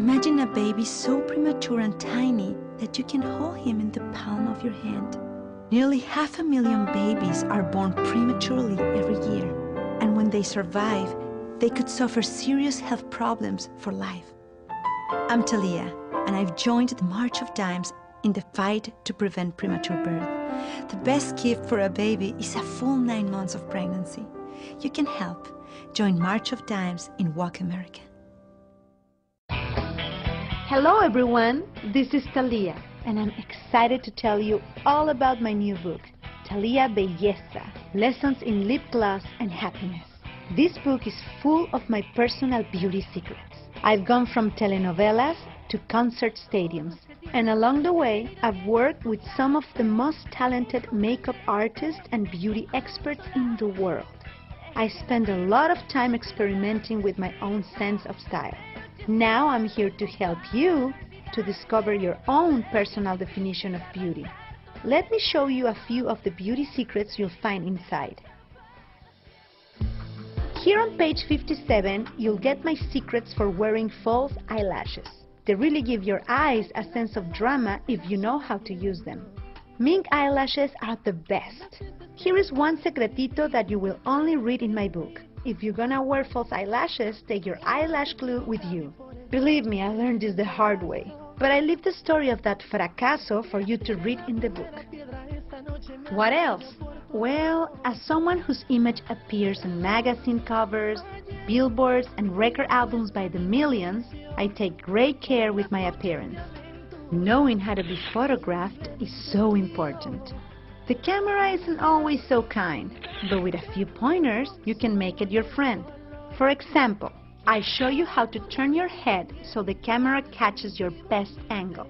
Imagine a baby so premature and tiny that you can hold him in the palm of your hand. Nearly 500,000 babies are born prematurely every year, and when they survive, they could suffer serious health problems for life. I'm Thalia, and I've joined the March of Dimes in the fight to prevent premature birth. The best gift for a baby is a full 9 months of pregnancy. You can help. Join March of Dimes in Walk America. Hello everyone, this is Thalia, and I'm excited to tell you all about my new book, Thalia Belleza, Lessons in Lip Gloss and Happiness. This book is full of my personal beauty secrets. I've gone from telenovelas to concert stadiums, and along the way, I've worked with some of the most talented makeup artists and beauty experts in the world. I spend a lot of time experimenting with my own sense of style. Now I'm here to help you to discover your own personal definition of beauty. Let me show you a few of the beauty secrets you'll find inside. Here on page 57, you'll get my secrets for wearing false eyelashes. They really give your eyes a sense of drama if you know how to use them. Mink eyelashes are the best. Here is one secretito that you will only read in my book. If you're gonna wear false eyelashes, take your eyelash glue with you. Believe me, I learned this the hard way. But I leave the story of that fracaso for you to read in the book. What else? Well, as someone whose image appears in magazine covers, billboards, and record albums by the millions, I take great care with my appearance. Knowing how to be photographed is so important. The camera isn't always so kind, but with a few pointers, you can make it your friend. For example, I show you how to turn your head so the camera catches your best angle.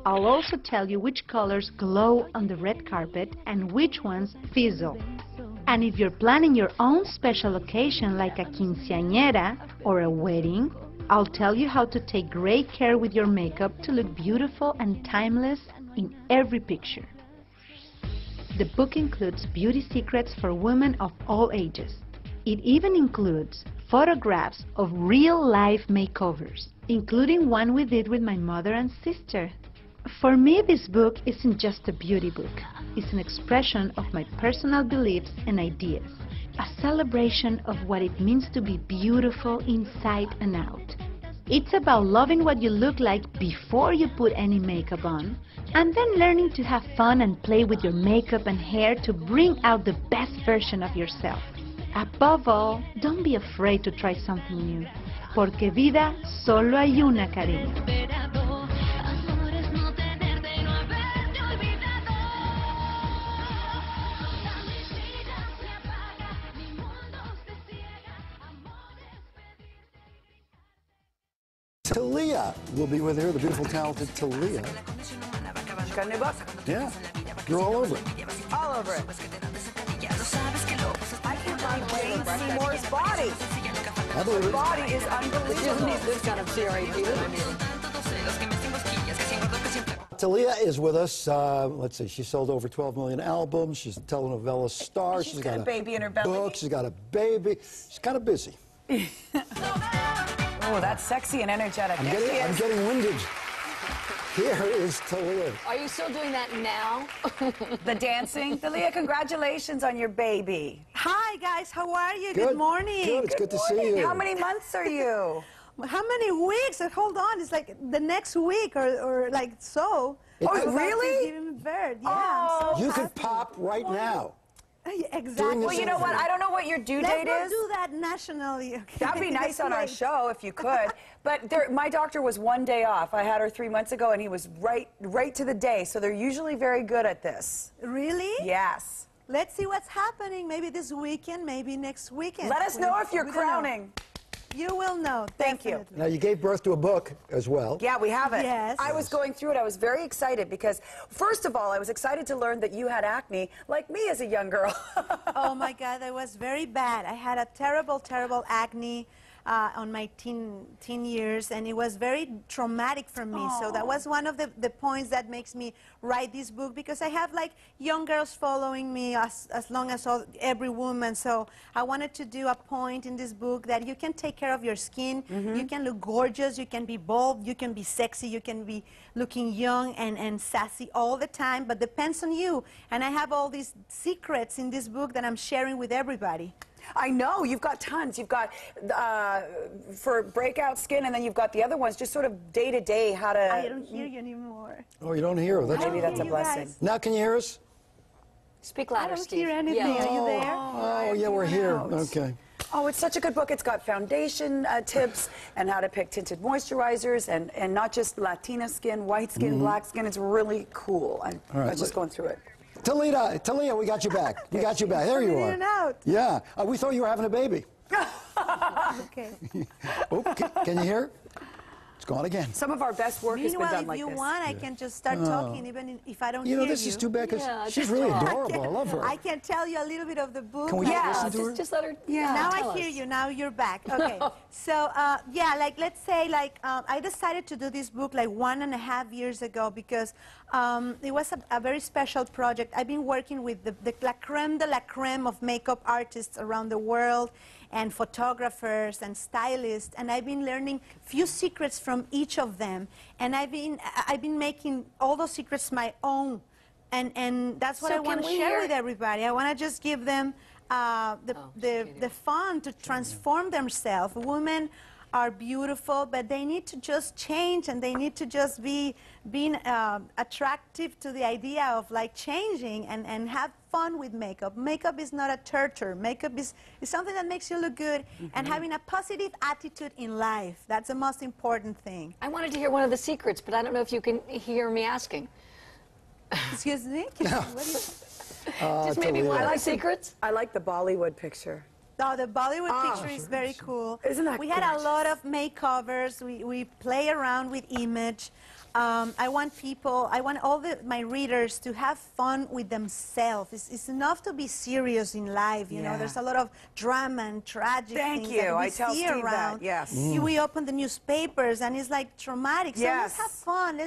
I'll also tell you which colors glow on the red carpet and which ones fizzle. And if you're planning your own special occasion like a quinceañera or a wedding, I'll tell you how to take great care with your makeup to look beautiful and timeless in every picture. The book includes beauty secrets for women of all ages. It even includes photographs of real-life makeovers, including one we did with my mother and sister. For me, this book isn't just a beauty book. It's an expression of my personal beliefs and ideas, a celebration of what it means to be beautiful inside and out. It's about loving what you look like before you put any makeup on, and then learning to have fun and play with your makeup and hair to bring out the best version of yourself. Above all, don't be afraid to try something new, porque vida solo hay una, cariño. Thalia will be with her, the beautiful, talented Thalia. She got a new book? Yeah, you're all over it. All over it. I can't believe Jane Seymour's body. I believe Her it. body is unbelievable. Need this kind of CRAP. Thalia is with us. Let's see, she sold over 12 million albums. She's a telenovela star. She's got a baby in her belly. Book. She's got a baby. She's kind of busy. Oh, that's sexy and energetic. I'm getting winded. Here is Thalia. Are you still doing that now? The dancing. Thalia, congratulations on your baby. Hi guys, how are you? Good. Good morning. Good, it's good to see you. How many months are you? How many weeks? Hold on, it's like the next week or like so. Oh, really? Giving birth. Yeah. Oh, You could pop right now. Exactly. Well, you know what? I don't know what your due date Let's is. do that nationally. Okay? That'd be nice on our Late. show if you could. But my doctor was 1 day off. I had her 3 months ago, and he was right to the day. So they're usually very good at this. Really? Yes. Let's see what's happening. Maybe this weekend, maybe next weekend. Let us know if you're We don't know. crowning. You will know. Thank you. definitely. Now, you gave birth to a book as well. Yeah, we have it. Yes. I was going through it. I was very excited because, first of all, I was excited to learn that you had acne, like me as a young girl. Oh my God, that was very bad. I had a terrible, terrible acne. on my teen years, and it was very traumatic for me. So that was one of the points that makes me write this book, because I have like young girls following me as long as every woman. So I wanted to do a point in this book that you can take care of your skin, you can look gorgeous, you can be bold, you can be sexy, you can be looking young and sassy all the time, but depends on you. And I have all these secrets in this book that I'm sharing with everybody. I know, you've got tons. You've got for breakout skin, and then you've got the other ones, just sort of day to day, how to... I don't hear you anymore. Oh, you don't hear her. Maybe that's a blessing. Guys. Now can you hear us? Speak I louder, don't Steve. hear anything. Yeah. Are you there? Oh, yeah, we're here. Okay. Oh, it's such a good book. It's got foundation tips and how to pick tinted moisturizers, and not just Latina skin, white skin, black skin. It's really cool. I was just going through it. Talia, we got you back. We got you back. There you are. Out. Yeah. We thought you were having a baby. Okay. Oh, can you hear? It's gone again. Some of our best work has been Meanwhile, done if like you this. want, I can just start talking, even if I don't You hear know, this is too bad, because she's really adorable. I love her. I can tell you a little bit of the book. Can we listen to her? Just let her. Now tell I hear us. you. Now you're back. Okay. So, yeah, like, let's say, like, I decided to do this book like 1.5 years ago, because it was a very special project. I've been working with the la creme de la creme of makeup artists around the world, and photographers and stylists, and I've been learning few secrets from each of them, and I've been making all those secrets my own, and that's what I want to share with everybody. I want to just give them the fun to transform themselves. Women are beautiful, but they need to just change, and they need to just be being attractive to the idea of like changing and have fun with makeup. Makeup is not a torture. Makeup is something that makes you look good, and having a positive attitude in life. That's the most important thing. I wanted to hear one of the secrets, but I don't know if you can hear me asking. Excuse me? Just maybe one of the secrets? I like the Bollywood picture. No, the Bollywood picture is very cool. Isn't that We had a lot of makeovers. We play around with image. I want all my readers to have fun with themselves. It's enough to be serious in life, you know. There's a lot of drama and tragic things that we see around. Yes. We open the newspapers and it's like traumatic. So let's have fun.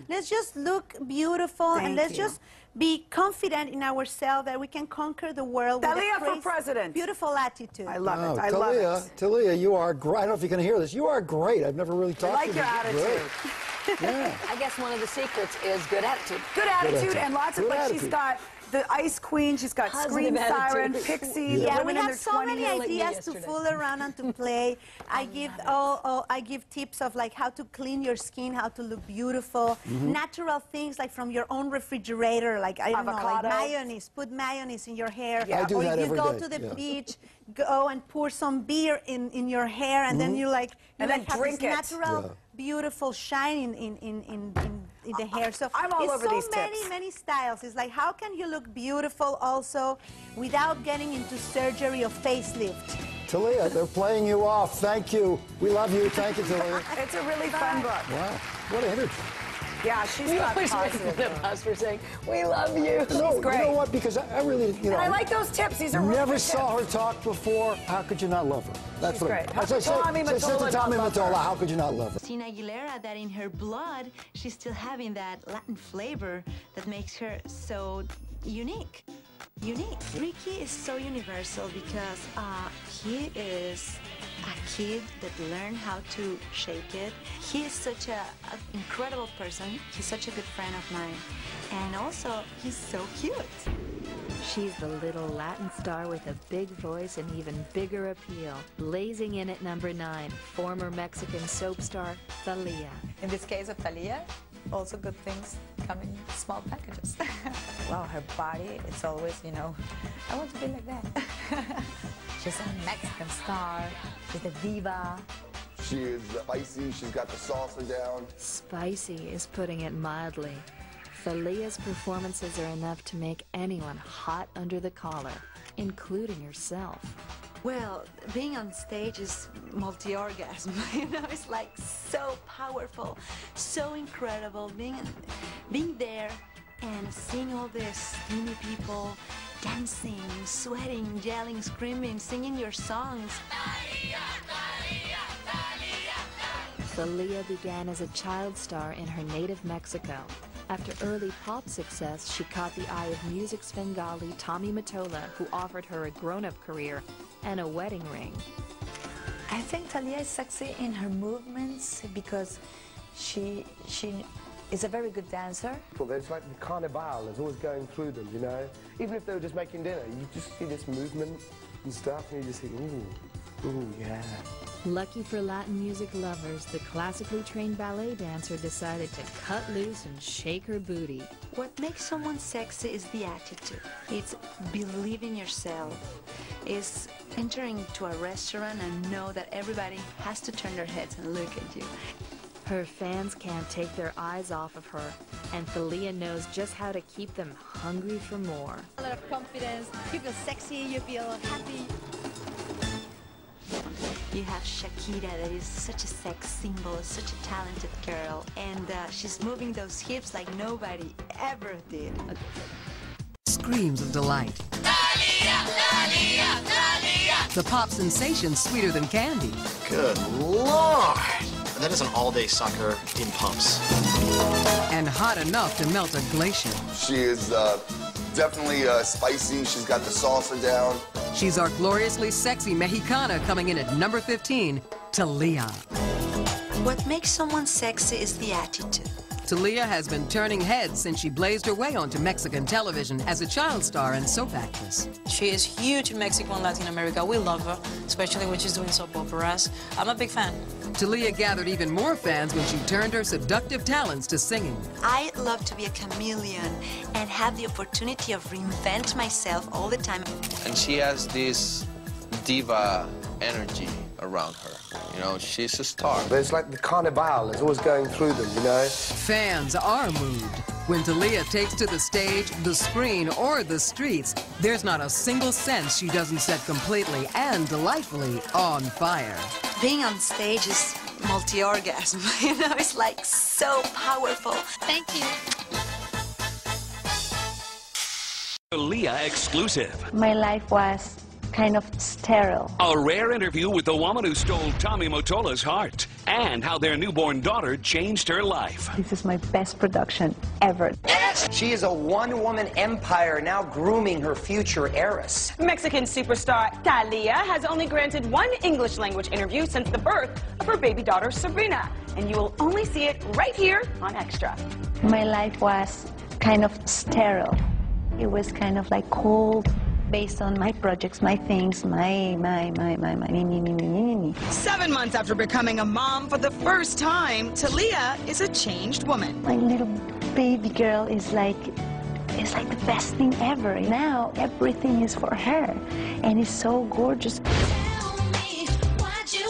Let's just look beautiful, and let's just be confident in ourselves that we can conquer the world with Thalia a crazy, for president. beautiful attitude. I love it. I love it. Talia, you are great. I don't know if you can hear this. You are great. I've never really talked to you. I like your attitude. Yeah. I guess one of the secrets is good attitude. Good attitude, and lots of, like, she's got the Ice Queen, she's got Scream Siren, Pixie. Yeah, we have so many ideas to fool around and to play. I give tips of like how to clean your skin, how to look beautiful, natural things like from your own refrigerator, like I don't know, like mayonnaise. Put mayonnaise in your hair. I do that every day. Or if you go to the beach, go and pour some beer in your hair, and then you like have drink this it. natural, beautiful shine in the hair. So I'm all over these tips. Many styles. It's like, how can you look beautiful also without getting into surgery or facelift? Talia, they're playing you off. Thank you. We love you. Thank you, Talia. It's a really fun book. Wow. What an energy. Yeah, she's got positive. Of us for saying we love you. No, great. you know what? Because I really, you know. And I like those tips. These are really never good saw tips. her talk before. How could you not love her? That's She's what great. As I say, Tommy Mottola, Sister Tommy love her. Mottola, how could you not love her? Christina Aguilera, that in her blood, she's still having that Latin flavor that makes her so unique. Ricky is so universal because he is a kid that learned how to shake it. He is such an incredible person. He's such a good friend of mine. And also, he's so cute. She's the little Latin star with a big voice and even bigger appeal. Blazing in at number 9, former Mexican soap star Thalia. In this case of Thalia, also good things come in small packages. Wow, her body, it's always, you know, I want to be like that. She's a Mexican star, she's a diva. She is spicy, she's got the salsa down. Spicy is putting it mildly. Thalia's performances are enough to make anyone hot under the collar, including yourself. Well, being on stage is multi-orgasm, you know, it's like so powerful, so incredible, being there and seeing all these steamy people dancing, sweating, yelling, screaming, singing your songs. Thalia began as a child star in her native Mexico. After early pop success, she caught the eye of music Svengali Tommy Mottola, who offered her a grown-up career and a wedding ring. I think Thalia is sexy in her movements because she is a very good dancer. Well, there's like the carnival is always going through them, you know? Even if they were just making dinner, you just see this movement and stuff, and you just think, ooh, yeah. Lucky for Latin music lovers, the classically trained ballet dancer decided to cut loose and shake her booty. What makes someone sexy is the attitude. It's believing yourself. It's entering to a restaurant and know that everybody has to turn their heads and look at you. Her fans can't take their eyes off of her, and Thalia knows just how to keep them hungry for more. A lot of confidence, you feel sexy, you feel happy. You have Shakira, that is such a sex symbol, such a talented girl, and she's moving those hips like nobody ever did. Screams of delight. Thalia, Thalia, Thalia. The pop sensation sweeter than candy. Good Lord! That is an all-day sucker in pumps. And hot enough to melt a glacier. She is definitely spicy. She's got the salsa down. She's our gloriously sexy Mexicana coming in at number 15, Thalia. What makes someone sexy is the attitude. Thalia has been turning heads since she blazed her way onto Mexican television as a child star and soap actress. She is huge in Mexico and Latin America. We love her, especially when she's doing soap operas. I'm a big fan. Thalia gathered even more fans when she turned her seductive talents to singing. I love to be a chameleon and have the opportunity of reinvent myself all the time. And she has this diva energy around her. You know, she's a star. There's like the carnival is always going through them, you know? Fans are moved. When Thalia takes to the stage, the screen, or the streets, there's not a single sense she doesn't set completely and delightfully on fire. Being on stage is multi-orgasm, you know, it's like so powerful. Thank you. Thalia exclusive. My life was kind of sterile. A rare interview with the woman who stole Tommy Mottola's heart and how their newborn daughter changed her life. This is my best production ever. She is a one-woman empire now grooming her future heiress. Mexican superstar Thalia has only granted one English language interview since the birth of her baby daughter Sabrina, and you will only see it right here on Extra. My life was kind of sterile. It was kind of like cold, based on my projects, my things, me. 7 months after becoming a mom for the first time, Thalia is a changed woman. My little baby girl is like the best thing ever. Now everything is for her, and it's so gorgeous.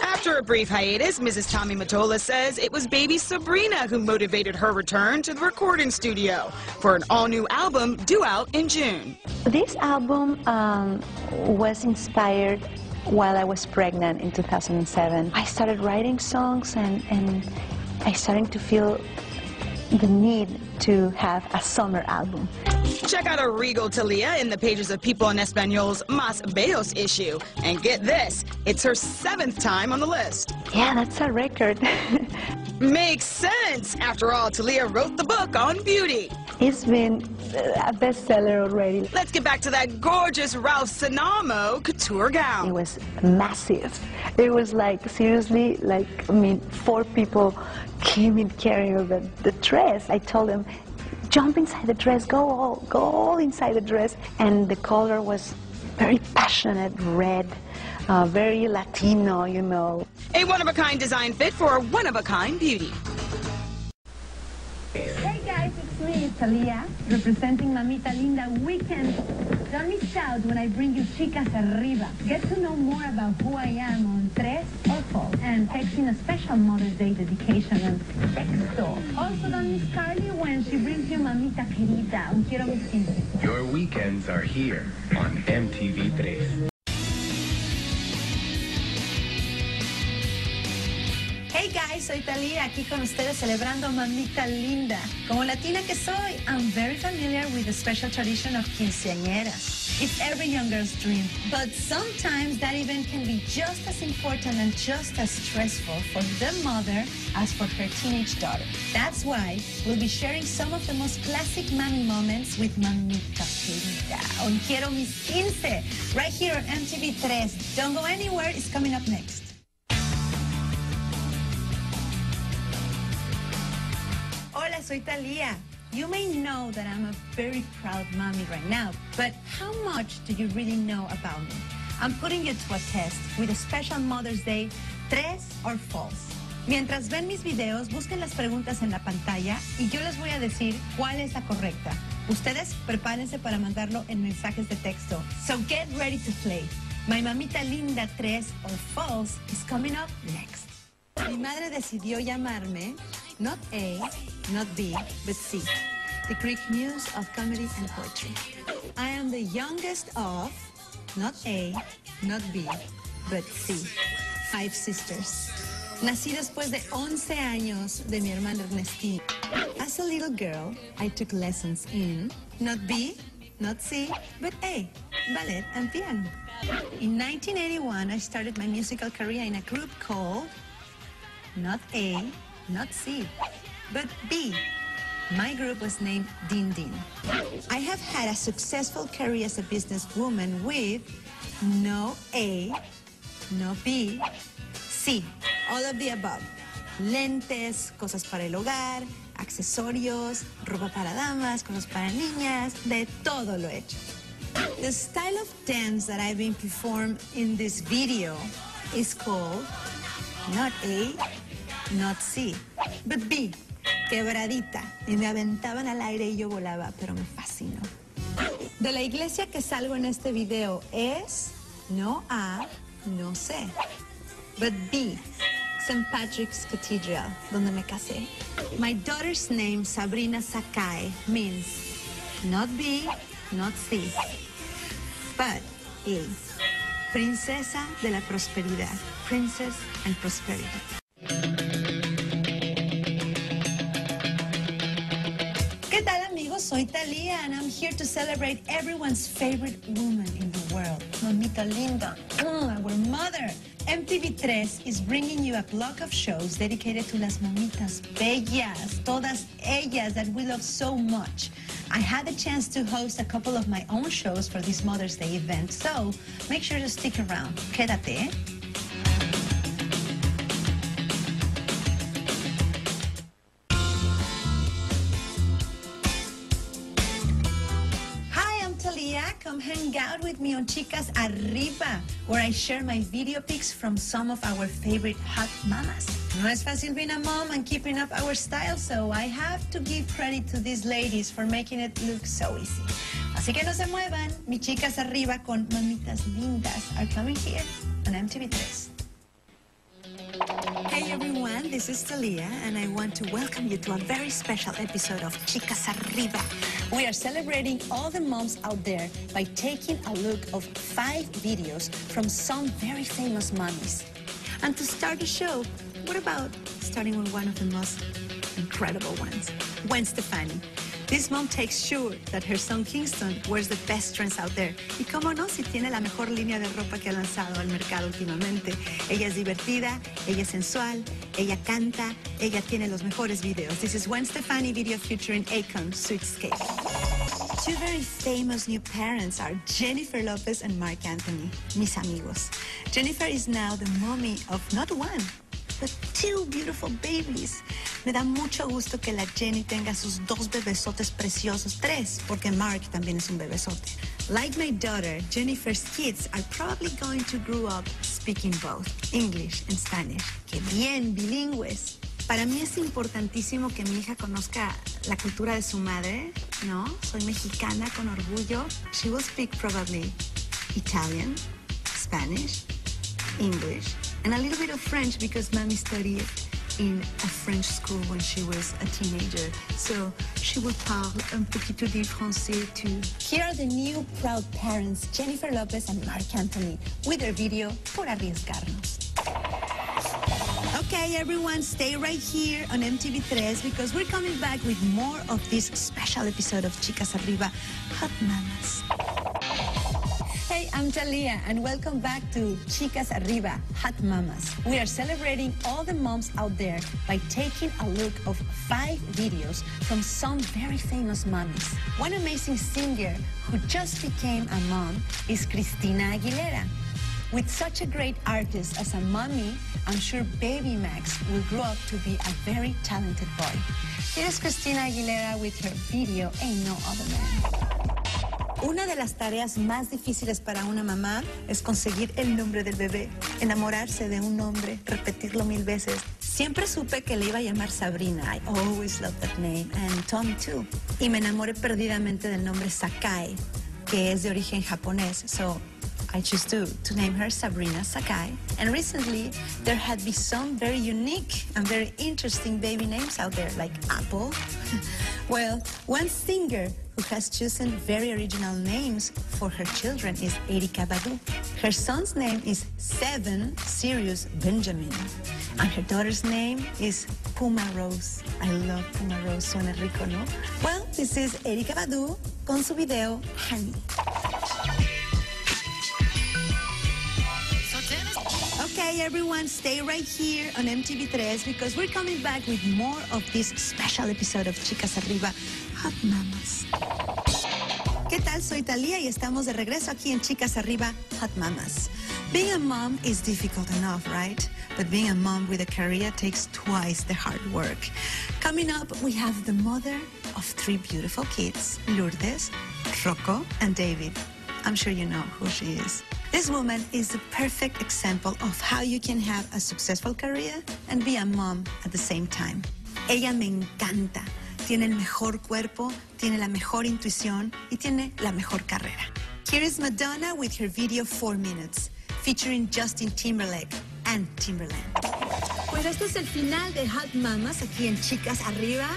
After a brief hiatus, Mrs. Tommy Mottola says it was baby Sabrina who motivated her return to the recording studio for an all-new album due out in June. This album was inspired while I was pregnant in 2007. I started writing songs and I started to feel the need to have a summer album. Check out a regal Thalia in the pages of People en Español's Más Bellos issue. And get this, it's her 7th time on the list. Yeah, that's a record. Makes sense. After all, Thalia wrote the book on beauty. It's been a bestseller already. Let's get back to that gorgeous Ralph Sanamo couture gown. It was massive. It was like, seriously, like, I mean, 4 people came in carrying the dress. I told them, jump inside the dress, go all inside the dress. And the color was very passionate red, very Latino, you know. A one-of-a-kind design fit for a one-of-a-kind beauty. Hey guys, it's me, Thalia, representing Mamita Linda Weekend. Don't miss out when I bring you Chicas Arriba. Get to know more about who I am on 3 or 4 and texting a special Mother's Day dedication and texto. Also don't miss Carly when she brings you Mamita Querida, un quiero mis quince. Your weekends are here on MTV3. Hey guys, soy Thalia, aquí con ustedes celebrando Mamita Linda. Como latina que soy, I'm very familiar with the special tradition of quinceañera. It's every young girl's dream, but sometimes that event can be just as important and just as stressful for the mother as for her teenage daughter. That's why we'll be sharing some of the most classic mommy moments with Mamita Linda on Quiero Mis 15, right here on MTV3. Don't go anywhere, it's coming up next. Hola, soy Thalia. You may know that I'm a very proud mommy right now, but how much do you really know about me? I'm putting you to a test with a special Mother's Day, tres or false. Mientras ven mis videos, busquen las preguntas en la pantalla y yo les voy a decir cuál es la correcta. Ustedes prepárense para mandarlo en mensajes de texto. So get ready to play. My Mamita Linda tres or false is coming up next. Mi madre decidió llamarme not A, not B, but C, the Greek muse of comedy and poetry. I am the youngest of not A, not B, but C, 5 sisters. Nací después de 11 años de mi hermana Ernestina. As a little girl, I took lessons in not B, not C, but A, ballet and piano. In 1981, I started my musical career in a group called not A, not C, but B. My group was named Din Din. I have had a successful career as a businesswoman with no A, no B, C, all of the above. Lentes, cosas para el hogar, accesorios, ropa para damas, cosas para niñas, de todo lo he hecho. The style of dance that I've been performed in this video is called not A, not C, but B, quebradita. Y me aventaban al aire y yo volaba, pero me fascinó. De la iglesia que salgo en este video es no A, no C, but B, St. Patrick's Cathedral, donde me casé. My daughter's name, Sabrina Sakai, means not B, not C, but A, princesa de la prosperidad, princess and prosperity. ¿Qué tal, amigos? Soy Thalia, and I'm here to celebrate everyone's favorite woman in the world, Mamita Linda, our mother. MTV3 is bringing you a block of shows dedicated to las mamitas bellas, todas ellas that we love so much. I had the chance to host a couple of my own shows for this Mother's Day event, so make sure to stick around. Quédate, ¿eh? Come hang out with me on Chicas Arriba, where I share my video pics from some of our favorite hot mamas. No es fácil being a mom and keeping up our style, so I have to give credit to these ladies for making it look so easy. Así que no se muevan, mi Chicas Arriba con mamitas lindas are coming here on MTV3. Hey everyone, this is Thalia, and I want to welcome you to a very special episode of Chicas Arriba. We are celebrating all the moms out there by taking a look of 5 videos from some very famous mommies. And to start the show, what about starting with one of the most incredible ones, Gwen Stefani. This mom takes sure that her son Kingston wears the best trends out there. Y cómo no, si tiene la mejor línea de ropa que ha lanzado al mercado últimamente. Ella es divertida, ella es sensual, ella canta, ella tiene los mejores videos. This is Gwen Stefani video featuring Akon, Sweetscape. 2 very famous new parents are Jennifer Lopez and Marc Anthony, mis amigos. Jennifer is now the mommy of not 1, but 2 beautiful babies. Me da mucho gusto que la Jenny tenga sus 2 bebesotes preciosos, 3, porque Mark también es un bebesote. Like my daughter, Jennifer's kids are probably going to grow up speaking both English and Spanish. ¡Qué bien, bilingües! Para mí es importantísimo que mi hija conozca la cultura de su madre, ¿no? Soy mexicana con orgullo. She will speak probably Italian, Spanish, English, and a little bit of French because Mommy studied in a French school when she was a teenager. So she will parle un poquito de français too. Here are the new proud parents, Jennifer Lopez and Marc Anthony, with their video Por Arriesgarnos. Okay, everyone, stay right here on MTV3 because we're coming back with more of this special episode of Chicas Arriba, Hot Mamas. Hey, I'm Thalia, and welcome back to Chicas Arriba, Hot Mamas. We are celebrating all the moms out there by taking a look of 5 videos from some very famous mommies. One amazing singer who just became a mom is Christina Aguilera. With such a great artist as a mommy, I'm sure baby Max will grow up to be a very talented boy. Here's Christina Aguilera with her video, Ain't No Other Man. Una de las tareas más difíciles para una mamá es conseguir el nombre del bebé, enamorarse de un nombre, repetirlo 1000 veces. Siempre supe que le iba a llamar Sabrina. I always loved that name, and Tommy too. Y me enamoré perdidamente del nombre Sakai, que es de origen japonés. So I chose to name her Sabrina Sakai. And recently, there had been some very unique and very interesting baby names out there, like Apple. Well, one singer who has chosen very original names for her children is Erykah Badu. Her son's name is Seven Sirius Benjamin. And her daughter's name is Puma Rose. I love Puma Rose, suena rico, ¿no? Well, this is Erykah Badu con su video, Honey. Okay, everyone, stay right here on MTV3 because we're coming back with more of this special episode of Chicas Arriba, Hot Mamas. ¿Qué tal? Soy Thalia y estamos de regreso aquí en Chicas Arriba, Hot Mamas. Being a mom is difficult enough, right? But being a mom with a career takes twice the hard work. Coming up, we have the mother of 3 beautiful kids, Lourdes, Rocco, and David. I'm sure you know who she is. This woman is the perfect example of how you can have a successful career and be a mom at the same time. Ella me encanta. Tiene el mejor cuerpo, tiene la mejor intuición y tiene la mejor carrera. Here is Madonna with her video 4 Minutes, featuring Justin Timberlake and Timberland. Pues este es el final de Hot Mamas aquí en Chicas Arriba.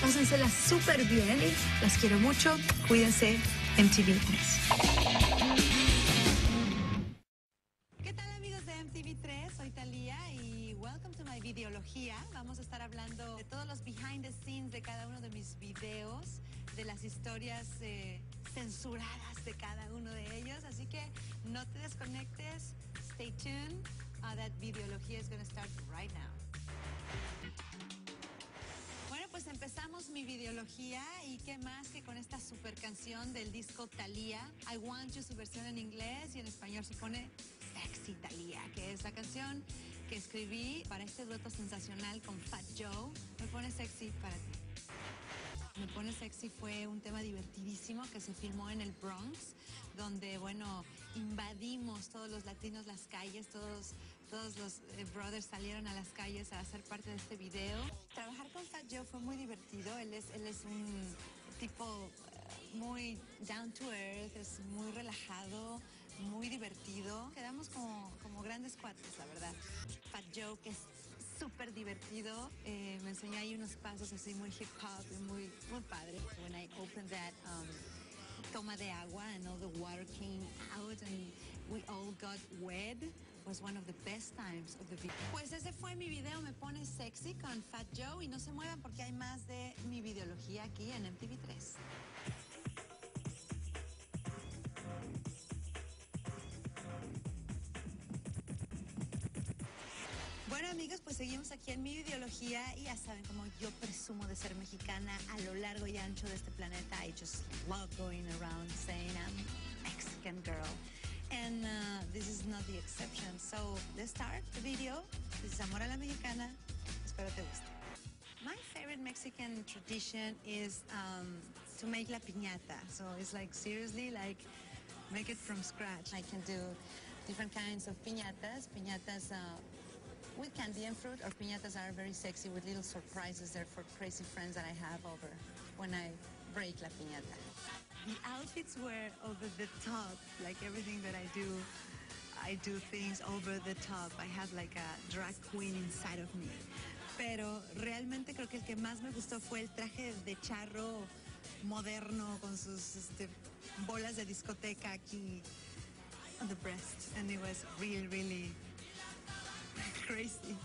Pásensela súper bien. Las quiero mucho. Cuídense. MTV3. Soy Thalia y welcome to my videología. Vamos a estar hablando de todos los behind the scenes de cada uno de mis videos, de las historias censuradas de cada uno de ellos. Así que no te desconectes. Stay tuned. That videología is going to start right now. Bueno, pues empezamos mi videología y qué más que con esta super canción del disco Thalia. I Want You, su versión en inglés y en español se pone Sexy Thalia, que es la canción que escribí para este dueto sensacional con Fat Joe. Me Pone Sexy para ti. Me Pone Sexy fue un tema divertidísimo que se filmó en el Bronx, donde, bueno, invadimos todos los latinos las calles, todos los brothers salieron a las calles a hacer parte de este video. Trabajar con Fat Joe fue muy divertido. Él es un tipo muy down to earth, es muy relajado, muy divertido. Quedamos como grandes cuates, la verdad. Fat Joe, que es súper divertido, me enseñó ahí unos pasos así muy hip hop y muy padre. When I opened that toma de agua and all the water came out and we all got wet, was one of the best times of the video. Pues ese fue mi video Me Pone Sexy con Fat Joe y no se muevan porque hay más de mi videología aquí en MTV3. Bueno, amigos, pues seguimos aquí en mi videología y ya saben, como yo presumo de ser mexicana a lo largo y ancho de este planeta. I just love going around saying I'm a Mexican girl. And this is not the exception. So let's start the video. This is Amor a la Mexicana. Espero te guste. My favorite Mexican tradition is to make la piñata. So it's like seriously, like make it from scratch. I can do different kinds of piñatas. Piñatas with candy and fruit, or piñatas are very sexy with little surprises there for crazy friends that I have over when I break la piñata. The outfits were over the top, like everything that I do things over the top. I have like a drag queen inside of me. Pero realmente creo que el que más me gustó fue el traje de charro moderno con sus bolas de discoteca aquí on the breast. And it was really, really crazy.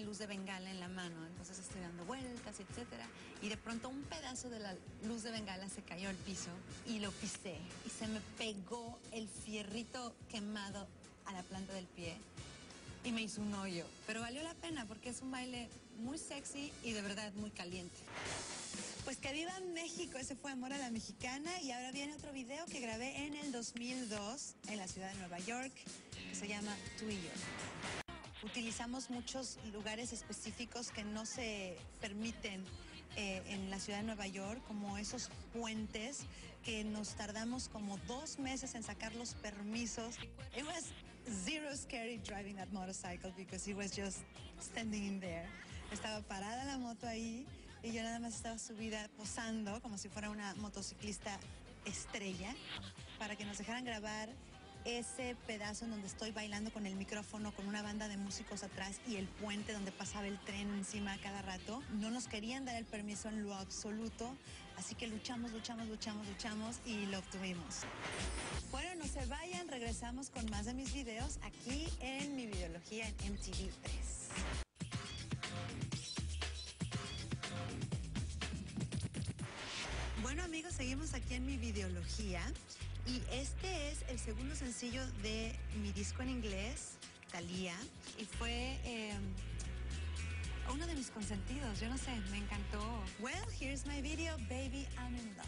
luz de bengala en la mano, entonces estoy dando vueltas, etcétera, y de pronto un pedazo de la luz de bengala se cayó al piso y lo pisé y se me pegó el fierrito quemado a la planta del pie y me hizo un hoyo, pero valió la pena porque es un baile muy sexy y de verdad muy caliente. Pues que viva México, ese fue Amor a la Mexicana, y ahora viene otro video que grabé en el 2002 en la ciudad de Nueva York, que se llama Tú y yo. Utilizamos muchos lugares específicos que no se permiten en la ciudad de Nueva York, como esos puentes que nos tardamos como 2 meses en sacar los permisos. It was zero scary driving that motorcycle because it was just standing in there. Estaba parada la moto ahí y yo nada más estaba subida posando como si fuera una motociclista estrella para que nos dejaran grabar ese pedazo en donde estoy bailando con el micrófono, con una banda de músicos atrás y el puente donde pasaba el tren encima cada rato. No nos querían dar el permiso en lo absoluto, así que luchamos y lo obtuvimos. Bueno, no se vayan, regresamos con más de mis videos aquí en mi videología en MTV 3. Bueno amigos, seguimos aquí en mi videología y este es el segundo sencillo de mi disco en inglés, Thalia, y fue uno de mis consentidos, yo no sé, me encantó. Well, here's my video, Baby, I'm in Love.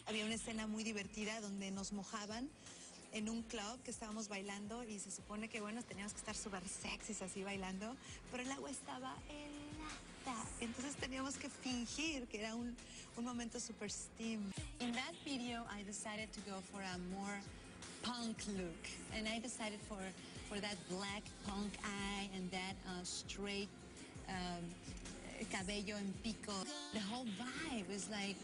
Había una escena muy divertida donde nos mojaban en un club que estábamos bailando y se supone que, bueno, teníamos que estar súper sexys así bailando, pero el agua estaba helada, entonces teníamos que fingir que era un momento super steam. In that video, I decided to go for a more punk look, and I decided for that black punk eye and that straight cabello en pico. The whole vibe was like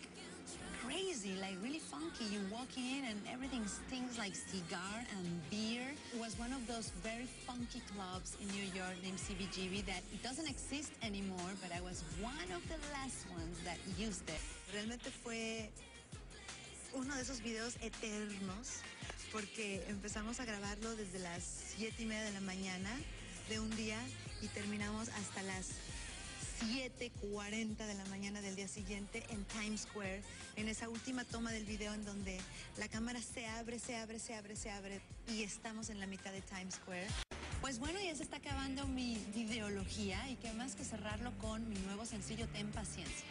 crazy, like really funky. You walk in and everything stinks like cigar and beer. It was one of those very funky clubs in New York named CBGB that it doesn't exist anymore, but I was one of the last ones that used it. Realmente fue uno de esos videos eternos porque empezamos a grabarlo desde las 7:30 de la mañana de un día y terminamos hasta las 7:40 de la mañana del día siguiente en Times Square, en esa última toma del video en donde la cámara se abre y estamos en la mitad de Times Square. Pues bueno, ya se está acabando mi videología y qué más que cerrarlo con mi nuevo sencillo Ten Paciencia.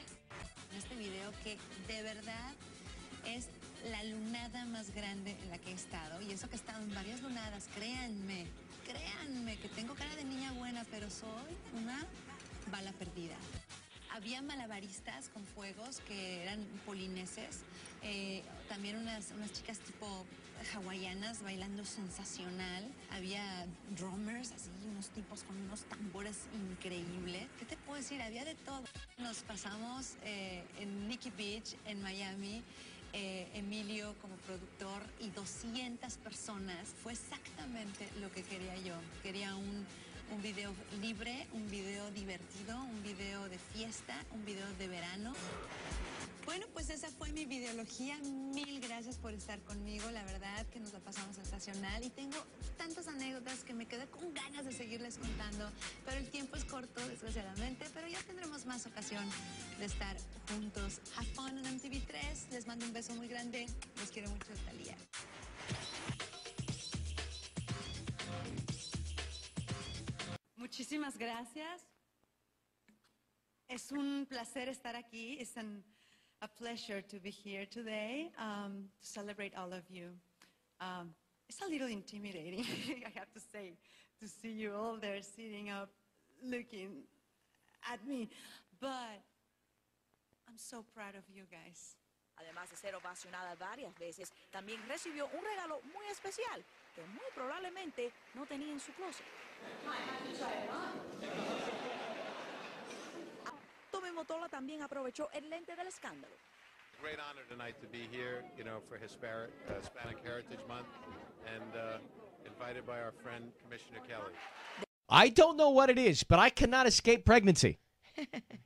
En este video que de verdad es la lunada más grande en la que he estado, y eso que he estado en varias lunadas, créanme que tengo cara de niña buena, pero soy una bala perdida. Había malabaristas con fuegos que eran polineses, también unas chicas tipo hawaianas bailando sensacional. Había drummers, así unos tipos con unos tambores increíbles. ¿Qué te puedo decir? Había de todo. Nos pasamos en Nikki Beach, en Miami, Emilio como productor y 200 personas. Fue exactamente lo que quería yo. Quería un video libre, un video divertido, un video de fiesta, un video de verano. Bueno, pues esa fue mi videología. Mil gracias por estar conmigo. La verdad que nos la pasamos sensacional y tengo tantas anécdotas que me quedé con ganas de seguirles contando, pero el tiempo es corto, desgraciadamente, pero ya tendremos más ocasión de estar juntos. Have fun en MTV3. Les mando un beso muy grande. Los quiero mucho, Thalia. Muchísimas gracias. Es un placer estar aquí. It's a pleasure to be here today to celebrate all of you. It's a little intimidating, I have to say, to see you all there sitting up looking at me, but I'm so proud of you guys. Además de ser ovacionada varias veces, también recibió un regalo muy especial que muy probablemente no tenía en su closet. Tommy Mottola también aprovechó el lente del escándalo. Great honor tonight to be here, you know, for Hispanic Heritage Month, and invited by our friend Commissioner Kelly. I don't know what it is, but I cannot escape pregnancy.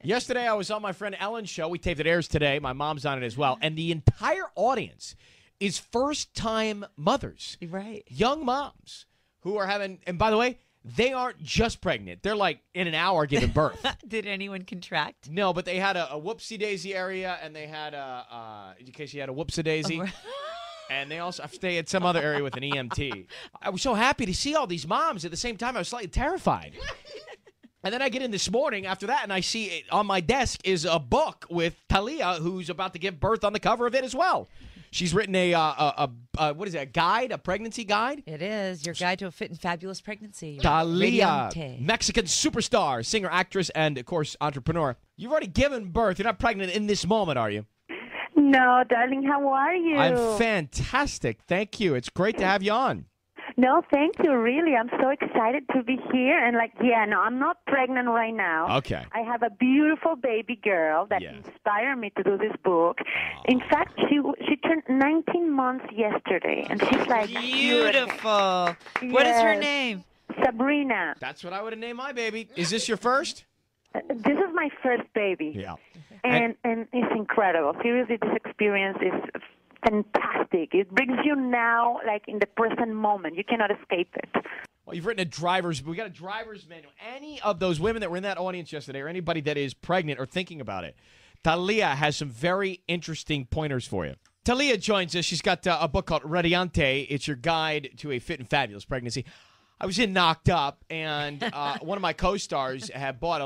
Yesterday, I was on my friend Ellen's show. We taped it, airs today. My mom's on it as well. And the entire audience is first-time mothers. Right. Young moms who are having, and by the way, they aren't just pregnant. They're like in an hour giving birth. Did anyone contract? No, but they had a whoopsie-daisy area, and they had in case you had a whoopsie-daisy. And they had some other area with an EMT. I was so happy to see all these moms. At the same time, I was slightly terrified. And then I get in this morning after that, and I see on my desk is a book with Thalia, who's about to give birth on the cover of it as well. She's written what is it, a guide, a pregnancy guide? It is, your guide to a fit and fabulous pregnancy. Thalia, Radiante. Mexican superstar, singer, actress, and, of course, entrepreneur. You've already given birth. You're not pregnant in this moment, are you? No, darling, how are you? I'm fantastic. Thank you. It's great to have you on. No, thank you, really. I'm so excited to be here. And, no, I'm not pregnant right now. Okay. I have a beautiful baby girl that inspired me to do this book. In fact, she turned 19 months yesterday, and she's like beautiful. What is her name? Sabrina. That's what I would have named my baby. Is this your first? This is my first baby. Yeah. And it's incredible. Seriously, this experience is fantastic. It brings you now, like, in the present moment. You cannot escape it. Well, you've written we got a driver's manual. Any of those women that were in that audience yesterday, or anybody that is pregnant or thinking about it, Thalia has some very interesting pointers for you. Thalia joins us. She's got a book called Radiante. It's your guide to a fit and fabulous pregnancy. I was in Knocked Up, and one of my co-stars had bought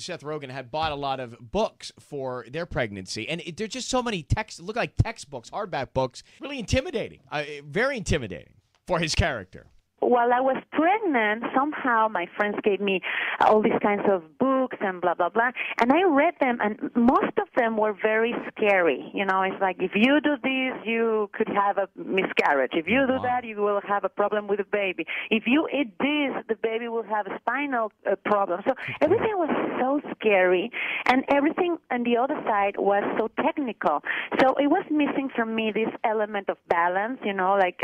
Seth Rogen had bought a lot of books for their pregnancy. And there's just so many look like textbooks, hardback books, really intimidating, very intimidating for his character. While I was pregnant, somehow my friends gave me all these kinds of books and blah, blah, blah. And I read them, and most of them were very scary. You know, it's like, if you do this, you could have a miscarriage. If you do that, you will have a problem with the baby. If you eat this, the baby will have a spinal problem. So everything was so scary, and everything on the other side was so technical. So it was missing for me this element of balance, you know, like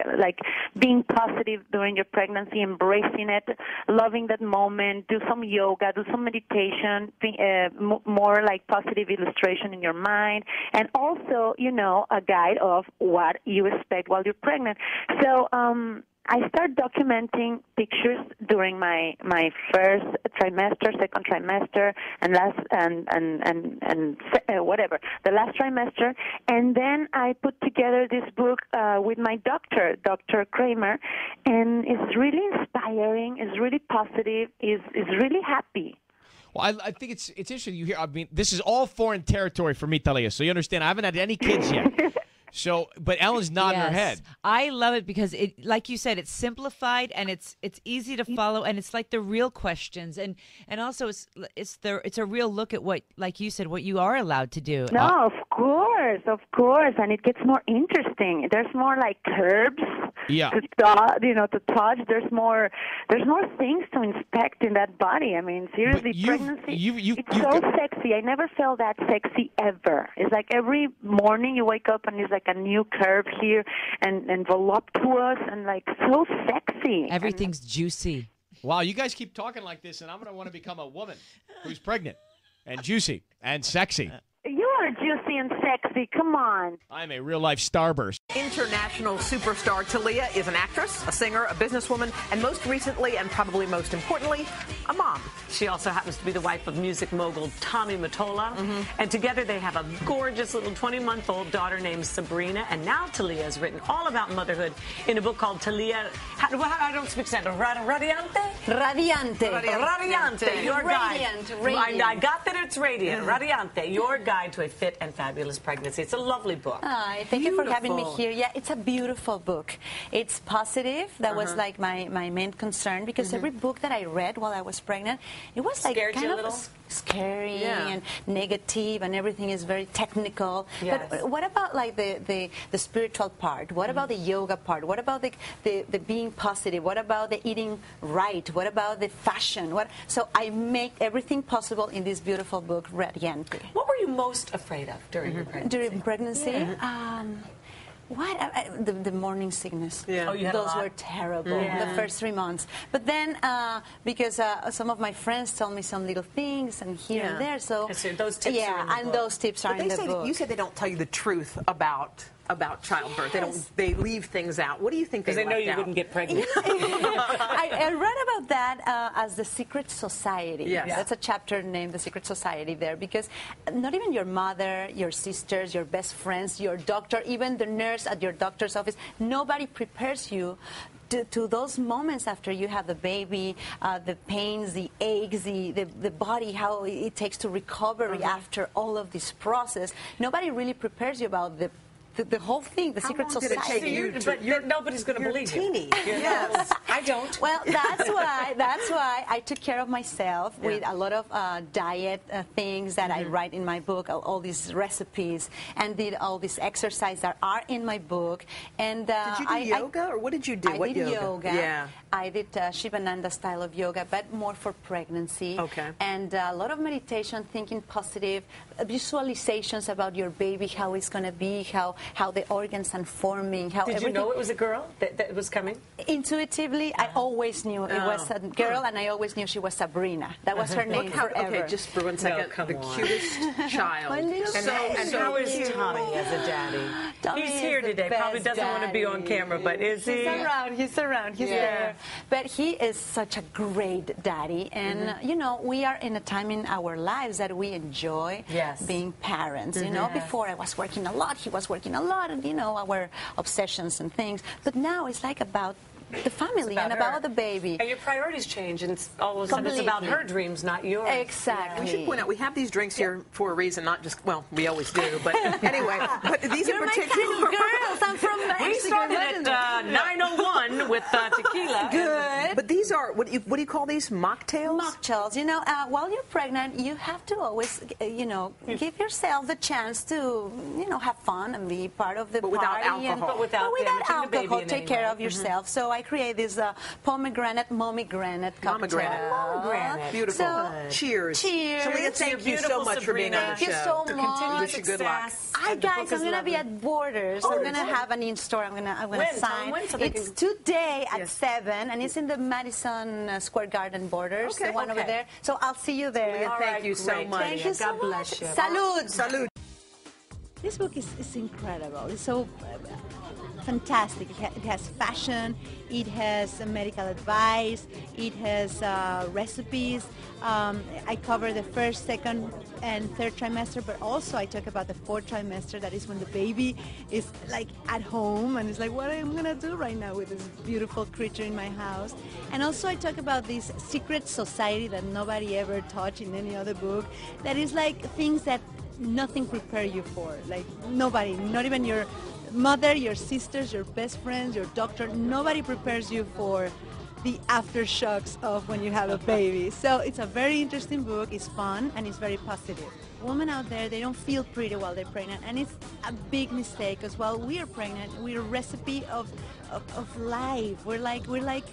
being positive during your pregnancy, embracing it, loving that moment, do some yoga, do some meditation, more like positive illustration in your mind, and also, you know, a guide of what you expect while you're pregnant. So I started documenting pictures during my first trimester, second trimester, and the last trimester, and then I put together this book with my doctor, Dr. Kramer, and it's really inspiring, it's really positive, it's really happy. Well, I think it's interesting you hear. I mean, this is all foreign territory for me, Thalia. So you understand, I haven't had any kids yet. So, but Ellen's nodding her head. I love it because it, like you said, it's simplified and it's easy to follow, and it's like the real questions, and also it's a real look at what, like you said, what you are allowed to do. No, of course, and it gets more interesting. There's more like curves to touch. There's more things to inspect in that body. I mean, seriously, pregnancy. It's so sexy. I never felt that sexy ever. It's like every morning you wake up and it's like a new curve here and voluptuous and like so sexy. Everything's juicy. Wow, you guys keep talking like this, and I'm going to want to become a woman who's pregnant and juicy and sexy. You are juicy and sexy. Come on. I'm a real-life starburst. International superstar Thalia is an actress, a singer, a businesswoman, and most recently, and probably most importantly, a mom. She also happens to be the wife of music mogul Tommy Mottola. And together they have a gorgeous little 20-month-old daughter named Sabrina. And now Thalia has written all about motherhood in a book called Thalia. I don't speak Spanish. Radiante? Radiante. Your guide. Radiant. I got that it's radiant. Radiante. Your guide to a fit and fabulous pregnancy. It's a lovely book. Thank you for having me here. Yeah, it's a beautiful book. It's positive. That was like my main concern, because every book that I read while I was pregnant, it was like Scared kind you a of little? Scary and negative, and everything is very technical. Yes. But what about like the spiritual part? What about the yoga part? What about the being positive? What about the eating right? What about the fashion? So I make everything possible in this beautiful book, Radiante. What were you most afraid of during your pregnancy? During pregnancy? The morning sickness. Yeah. Oh, you had Those were terrible, the first 3 months. But then, because some of my friends told me some little things and here and there, so those tips are in the book. and those tips are in the book. You said they don't tell you the truth about about childbirth. They leave things out. What do you think they Because they know left you out? wouldn't get pregnant. I read about that as the Secret Society. Yes. That's a chapter named The Secret Society there, because not even your mother, your sisters, your best friends, your doctor, even the nurse at your doctor's office, nobody prepares you to those moments after you have the baby, the pains, the aches, the body, how it takes to recovery after all of this process. Nobody really prepares you about the whole thing, the Secret Society. But nobody's going to believe teeny. you. Yes. I don't. Well, that's why I took care of myself with a lot of diet things that I write in my book, all these recipes, and did all these exercises that are in my book. And did you do yoga, or what did you do? I did yoga. Yeah. I did Shivananda style of yoga, but more for pregnancy. Okay. And a lot of meditation, thinking positive, visualizations about your baby, how it's going to be, how the organs are forming, how Did everything. you know it was a girl that was coming? Intuitively, I always knew it was a girl, and I always knew she was Sabrina. That was her name forever. Okay, just for 1 second. The cutest child. My little and how is Tommy as a daddy? Tommy He's is here the today. Probably best doesn't want to be on daddy. camera, but is he? He's around. He's there. But he is such a great daddy. And, you know, we are in a time in our lives that we enjoy being parents. You know, before I was working a lot, he was working a lot, and, you know, our obsessions and things. But now it's like about the family and about the baby. And your priorities change, and all of a sudden it's about her dreams, not yours. Exactly. We should point out we have these drinks here for a reason, not just, well, we always do, but anyway. But these You're in particular. my kind of girls. I'm from Mexico. We started at 9:01 with tequila. Good. But these are, what do you call these? Mocktails? Mocktails. You know, while you're pregnant, you have to always, you know, give yourself the chance to, you know, have fun and be part of the But without party. alcohol. But without damaging the baby alcohol, in take any care way. of yourself. So I create this pomegranate cocktail. Pomegranate. Beautiful. So, cheers. Cheers. Thalia, thank you so much for being on the Thank you show. so much. Wish you good luck. Hi guys, I'm gonna be at Borders. I'm gonna have an in-store. I'm gonna sign. It's today at 7, and it's in the Madison Square Garden Borders, the one over there. So I'll see you there. Thank you so much. Thank you so God bless you. Salud. Salud. This book is incredible. It's so fantastic. It has fashion, it has medical advice, it has recipes. I cover the first, second, and third trimester, but also I talk about the fourth trimester. That is when the baby is like at home and it's like, what am I gonna do right now with this beautiful creature in my house? And also I talk about this secret society that nobody ever touched in any other book. That is like things that nothing prepare you for. Like nobody, not even your mother, your sisters, your best friends, your doctor, nobody prepares you for the aftershocks of when you have a baby. So it's a very interesting book, it's fun, and it's very positive. Women out there, they don't feel pretty while they're pregnant, and it's a big mistake, because while we are pregnant, we're a recipe of life. We're like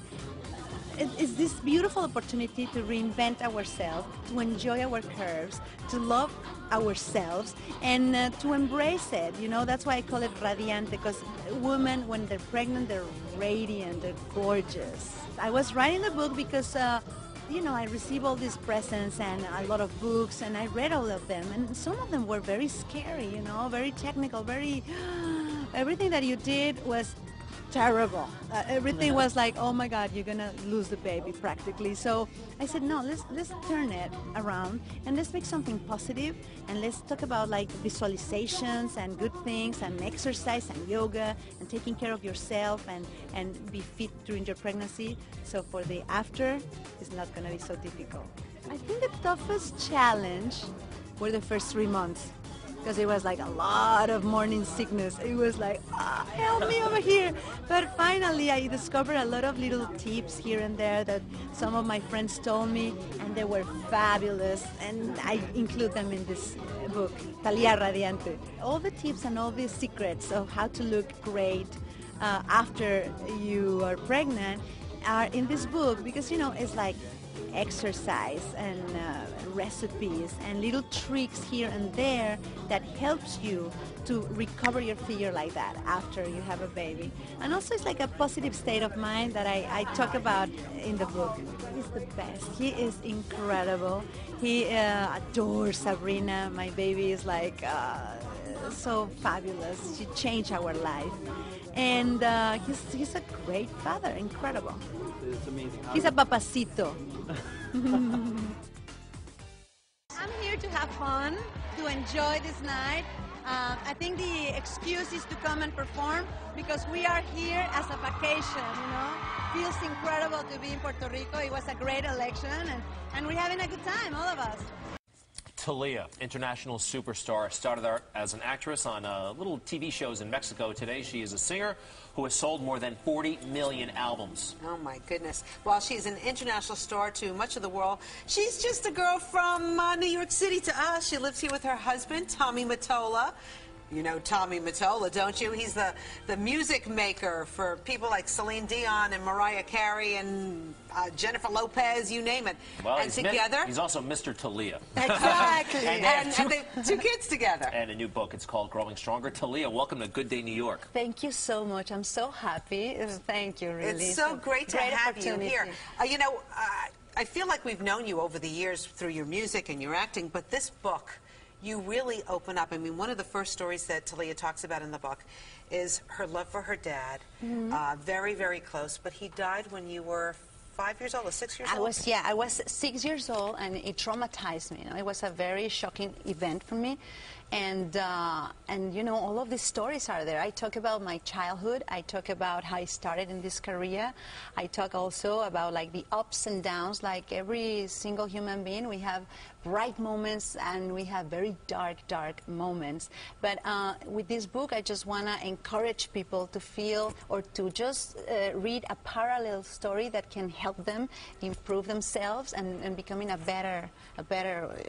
it's this beautiful opportunity to reinvent ourselves, to enjoy our curves, to love ourselves, and to embrace it. You know, that's why I call it radiante, because women, when they're pregnant, they're radiant, they're gorgeous. I was writing the book because you know, I received all these presents and a lot of books, and I read all of them, and some of them were very scary, you know, very technical, very everything that you did was terrible. Everything was like, oh my God, you're gonna lose the baby practically. So I said, no, let's turn it around and let's make something positive, and let's talk about like visualizations and good things and exercise and yoga and taking care of yourself and be fit during your pregnancy. So for the after, it's not gonna be so difficult. I think the toughest challenge were the first 3 months, because it was like a lot of morning sickness. It was like, help me over here. But finally, I discovered a lot of little tips here and there that some of my friends told me, and they were fabulous. And I include them in this book, Thalia Radiante. All the tips and all the secrets of how to look great after you are pregnant are in this book, because, you know, it's like exercise and recipes and little tricks here and there that helps you to recover your figure like that after you have a baby. And also it's like a positive state of mind that I talk about in the book. He's the best. He is incredible. He adores Sabrina. My baby is like so fabulous. She changed our life. And he's a great father, incredible. It's amazing. He's a papacito. I'm here to have fun, to enjoy this night. I think the excuse is to come and perform because we are here as a vacation, you know. Feels incredible to be in Puerto Rico. It was a great election, and we're having a good time, all of us. Thalia, international superstar, started out as an actress on little TV shows in Mexico. Today, she is a singer who has sold more than 40 million albums. Oh, my goodness. While she's an international star to much of the world, she's just a girl from New York City to us. She lives here with her husband, Tommy Mottola. You know Tommy Mottola, don't you? He's the music maker for people like Celine Dion and Mariah Carey and Jennifer Lopez, you name it. Well, and together... he's also Mr. Thalia. Exactly. and they have two kids together. And a new book. It's called Growing Stronger. Thalia, welcome to Good Day New York. Thank you so much. I'm so happy. Thank you, really. It's so great to have you here. You know, I feel like we've known you over the years through your music and your acting, but this book, you really open up. I mean, one of the first stories that Thalia talks about in the book is her love for her dad. Very, very close, but he died when you were 5 years old or 6 years old? I was 6 years old, and it traumatized me. You know, it was a very shocking event for me. And you know, all of these stories are there. I talk about my childhood. I talk about how I started in this career. I talk also about like the ups and downs. Like every single human being, we have bright moments and we have very dark moments. But with this book, I just want to encourage people to feel or to just read a parallel story that can help them improve themselves and becoming a better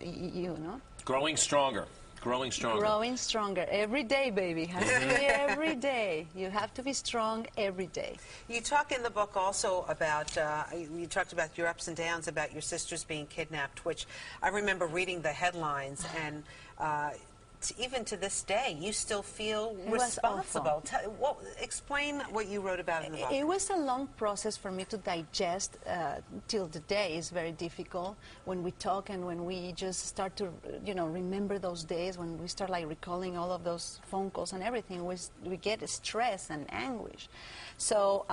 you know. Growing stronger. Growing stronger. Growing stronger. Every day, baby. Has to be every day. You have to be strong every day. You talk in the book also about, you talked about your ups and downs, about your sisters being kidnapped, which I remember reading the headlines, and even to this day, you still feel responsible. Explain what you wrote about in the book. It was a long process for me to digest till the day. It's very difficult when we talk and when we just start to, you know, remember those days, when we start like recalling all of those phone calls and everything, we get stress and anguish. So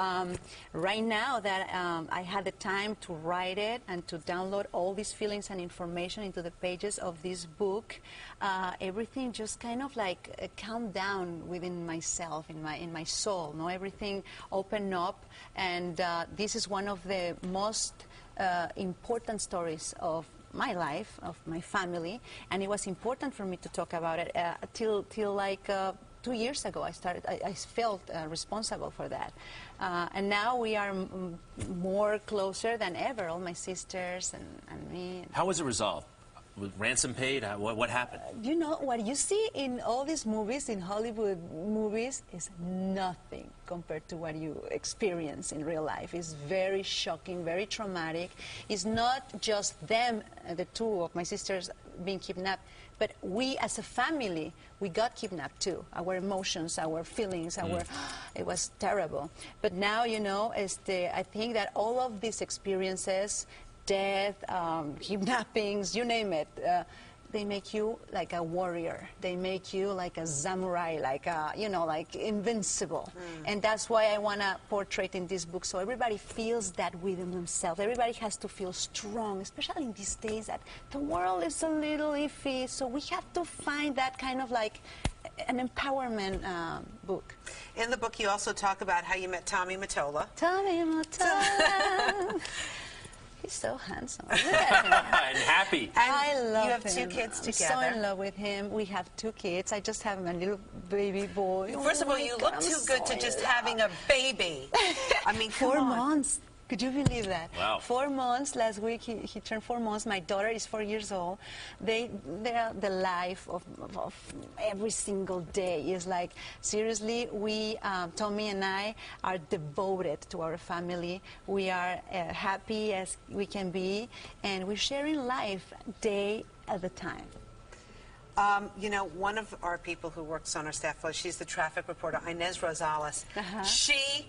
right now that I had the time to write it and to download all these feelings and information into the pages of this book, everything just kind of like calmed down within myself, in my soul. No, everything opened up, and this is one of the most important stories of my life, of my family, and it was important for me to talk about it till like 2 years ago. I felt responsible for that, and now we are more closer than ever. All my sisters and me. How was it resolved? Was ransom paid? What happened? You know, what you see in all these movies, in Hollywood movies, is nothing compared to what you experience in real life. It's very shocking, very traumatic. It's not just them, the two of my sisters, being kidnapped, but we as a family, we got kidnapped too. Our emotions, our feelings, it was terrible. But now, you know, I think that all of these experiences, death, kidnappings, you name it, they make you like a warrior. They make you like a samurai, like a, you know, like invincible. And that's why I want to portray in this book, so everybody feels that within themselves. Everybody has to feel strong, especially in these days that the world is a little iffy. So we have to find that kind of like an empowerment book. In the book, you also talk about how you met Tommy Mottola. Tommy Mottola. He's so handsome. And happy. And I love him. You have 2 kids together. I'm so in love with him. We have 2 kids. I just have my little baby boy. First of all, you look too good to just having a baby. I mean, 4 months. Could you believe that? Wow. 4 months. Last week he turned 4 months. My daughter is 4 years old. They're the life of every single day. It's like, seriously, we, Tommy and I, are devoted to our family. We are happy as we can be, and we're sharing life day at a time. You know, one of our people who works on our staff, she's the traffic reporter, Inez Rosales. She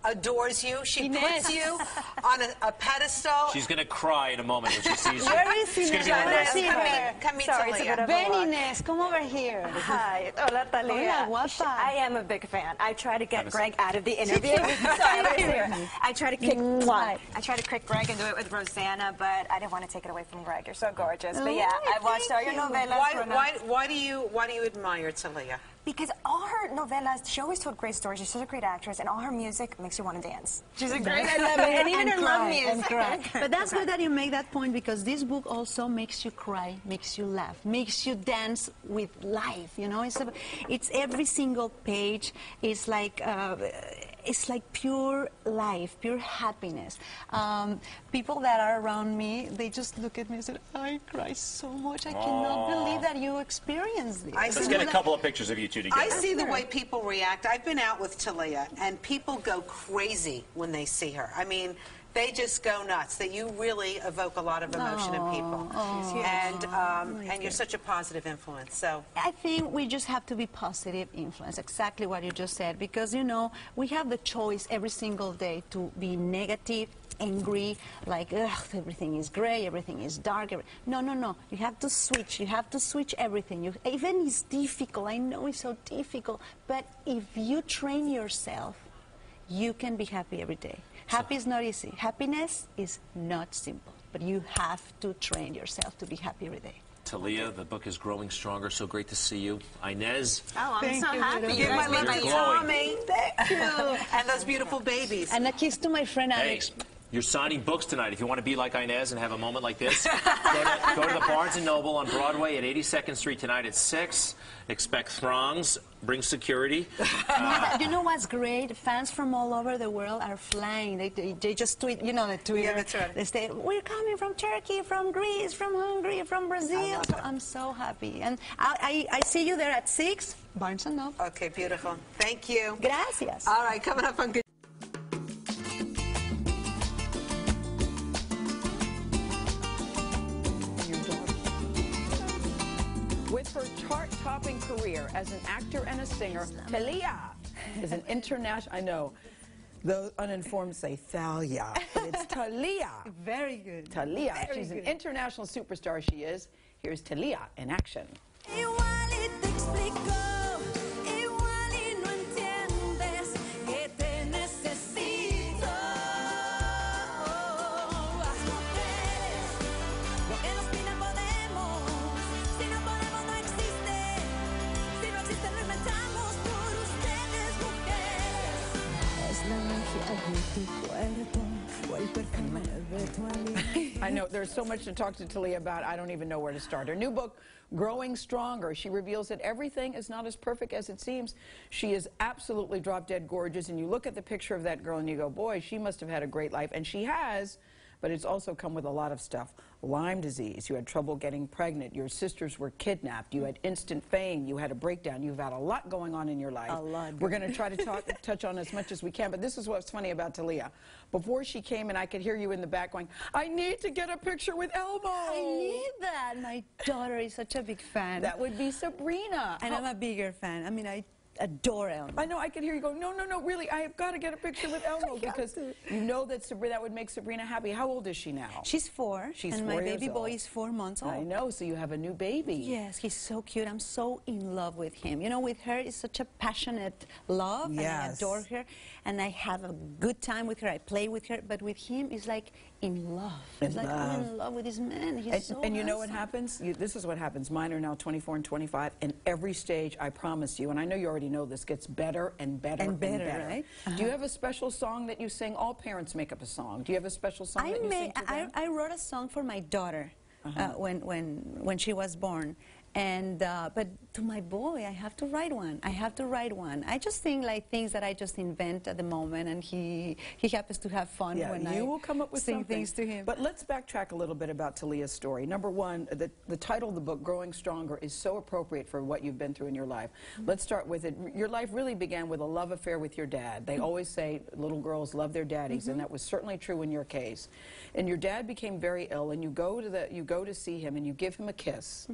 adores you. She Inez. puts you on a pedestal. She's going to cry in a moment when she sees you. Where is It's Inez? gonna be Let's like- see her. Come meet Sorry, it's a Thalia. bit of a Ven, walk. Inez, come over here. Hi. Hola, Thalia. Hola, guapa. I am a big fan. I try to get Have a Greg out of the interview. Sorry, let's see her. I try to kick Greg and do it with Rosanna, but I didn't want to take it away from Greg. You're so gorgeous. But yeah, I watched all your novelas. Why do you admire Thalia? Because all her novelas, she always told great stories. She's such a great actress, and all her music makes you want to dance. She's a great, I love it. And even her love music. But that's good that you make that point, because this book also makes you cry, makes you laugh, makes you dance with life. You know, it's every single page is like pure life, pure happiness. People that are around me, they just look at me and say, "I cry so much. I cannot believe that you experienced this." Let's get a couple of pictures of you two together. I see the way people react. I've been out with Thalia, and people go crazy when they see her. I mean, they just go nuts. That you really evoke a lot of emotion in people, and you're such a positive influence. So I think we just have to be positive influence, exactly what you just said, because, you know, we have the choice every single day to be negative, angry, like, ugh, everything is gray, everything is dark. No, no, no. You have to switch. You have to switch everything. Even it's difficult. I know it's so difficult. But if you train yourself, you can be happy every day. Happy is not easy. Happiness is not simple. But you have to train yourself to be happy every day. Thalia, the book is growing stronger. So great to see you. Inez. Oh, I'm so happy. give my love to glowing. Tommy. Thank you. And those beautiful babies. And a kiss to my friend Alex. Hey, you're signing books tonight. If you want to be like Inez and have a moment like this, go to the Barnes & Noble on Broadway at 82nd Street tonight at 6. Expect throngs. Bring security. You know what's great? Fans from all over the world are flying. They just tweet, you know, the Twitter. Yeah, that's right. They say, we're coming from Turkey, from Greece, from Hungary, from Brazil. So I'm so happy. And I see you there at 6, Barnes & Noble. Okay, beautiful. Thank you. Gracias. All right, coming up on Good. With her chart-topping career as an actor and a singer, Thalia is an international... I know, those uninformed say Thalia, but it's Thalia. Very good. Thalia. Very She's good. an international superstar, she is. Here's Thalia in action. I know, there's so much to talk to Thalia about, I don't even know where to start. Her new book, Growing Stronger, she reveals that everything is not as perfect as it seems. She is absolutely drop-dead gorgeous, and you look at the picture of that girl and you go, boy, she must have had a great life, and she has, but it's also come with a lot of stuff. Lyme disease, you had trouble getting pregnant, your sisters were kidnapped, you had instant fame, you had a breakdown, you've had a lot going on in your life. A lot. We're going to try to touch on as much as we can, but this is what's funny about Thalia. Before she came, and I could hear you in the back going, I need to get a picture with Elmo. I need that. My daughter is such a big fan. That would be Sabrina. And I'm a bigger fan. I mean, I adore Elmo. I know, I can hear you go, no, no, no, really, I have got to get a picture with Elmo because you know that that would make Sabrina happy. How old is she now? She's 4. She's and 4 my years baby boy old. is 4 months old. I know, so you have a new baby. Yes, he's so cute. I'm so in love with him. You know, with her, it's such a passionate love, and I Yes. adore her, and I have a good time with her. I play with her, but with him, it's like in love. It's like I'm in love with this man. He's so And you know what handsome. happens? This is what happens. Mine are now 24 and 25, and every stage, I promise you, and I know you already know this, gets better and better and better, better. right? Do you have a special song that you sing? All parents make up a song. Do you have a special song that you sing to them? I wrote a song for my daughter when she was born. And but to my boy, I have to write one. I have to write one. I just think like things that I just invent at the moment, and he happens to have fun when I will come up with sing something. things to him. But let's backtrack a little bit about Thalia's story. Number one, the title of the book, Growing Stronger, is so appropriate for what you've been through in your life. Let's start with it. Your life really began with a love affair with your dad. They always say little girls love their daddies, and that was certainly true in your case. And your dad became very ill, and you go to see him, and you give him a kiss.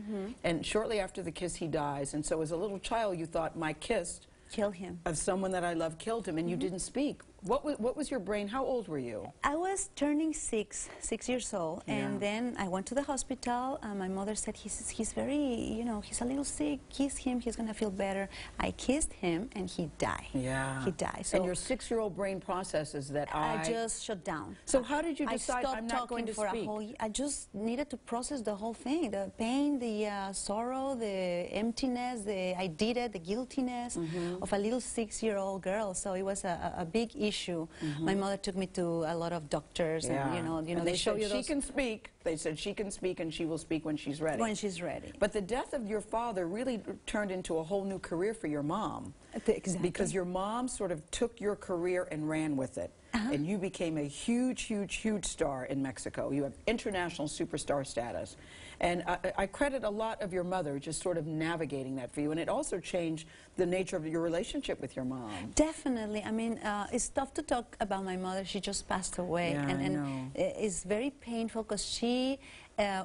And shortly after the kiss, he dies. And so as a little child, you thought, my kiss kill him of someone that I love killed him, and you didn't speak. What was your brain? How old were you? I was turning 6 years old, and then I went to the hospital. My mother said, he's very, he's a little sick. Kiss him, he's gonna feel better. I kissed him, and he died. Yeah. He died. So and your 6-year-old brain processes that I just shut down. So how did you decide I'm not going to for speak? A whole year. I just needed to process the whole thing, the pain, the sorrow, the emptiness, I did it, the guiltiness of a little 6-year-old girl. So it was a big issue. My mother took me to a lot of doctors, and and they show you she can speak. They said she can speak, and she will speak when she's ready. When she's ready. But the death of your father really turned into a whole new career for your mom. Exactly. Because your mom sort of took your career and ran with it. And you became a huge, huge, huge star in Mexico. You have international superstar status. And I credit a lot of your mother just sort of navigating that for you. And it also changed the nature of your relationship with your mom. Definitely. I mean, it's tough to talk about my mother. She just passed away. Yeah, and it's very painful because she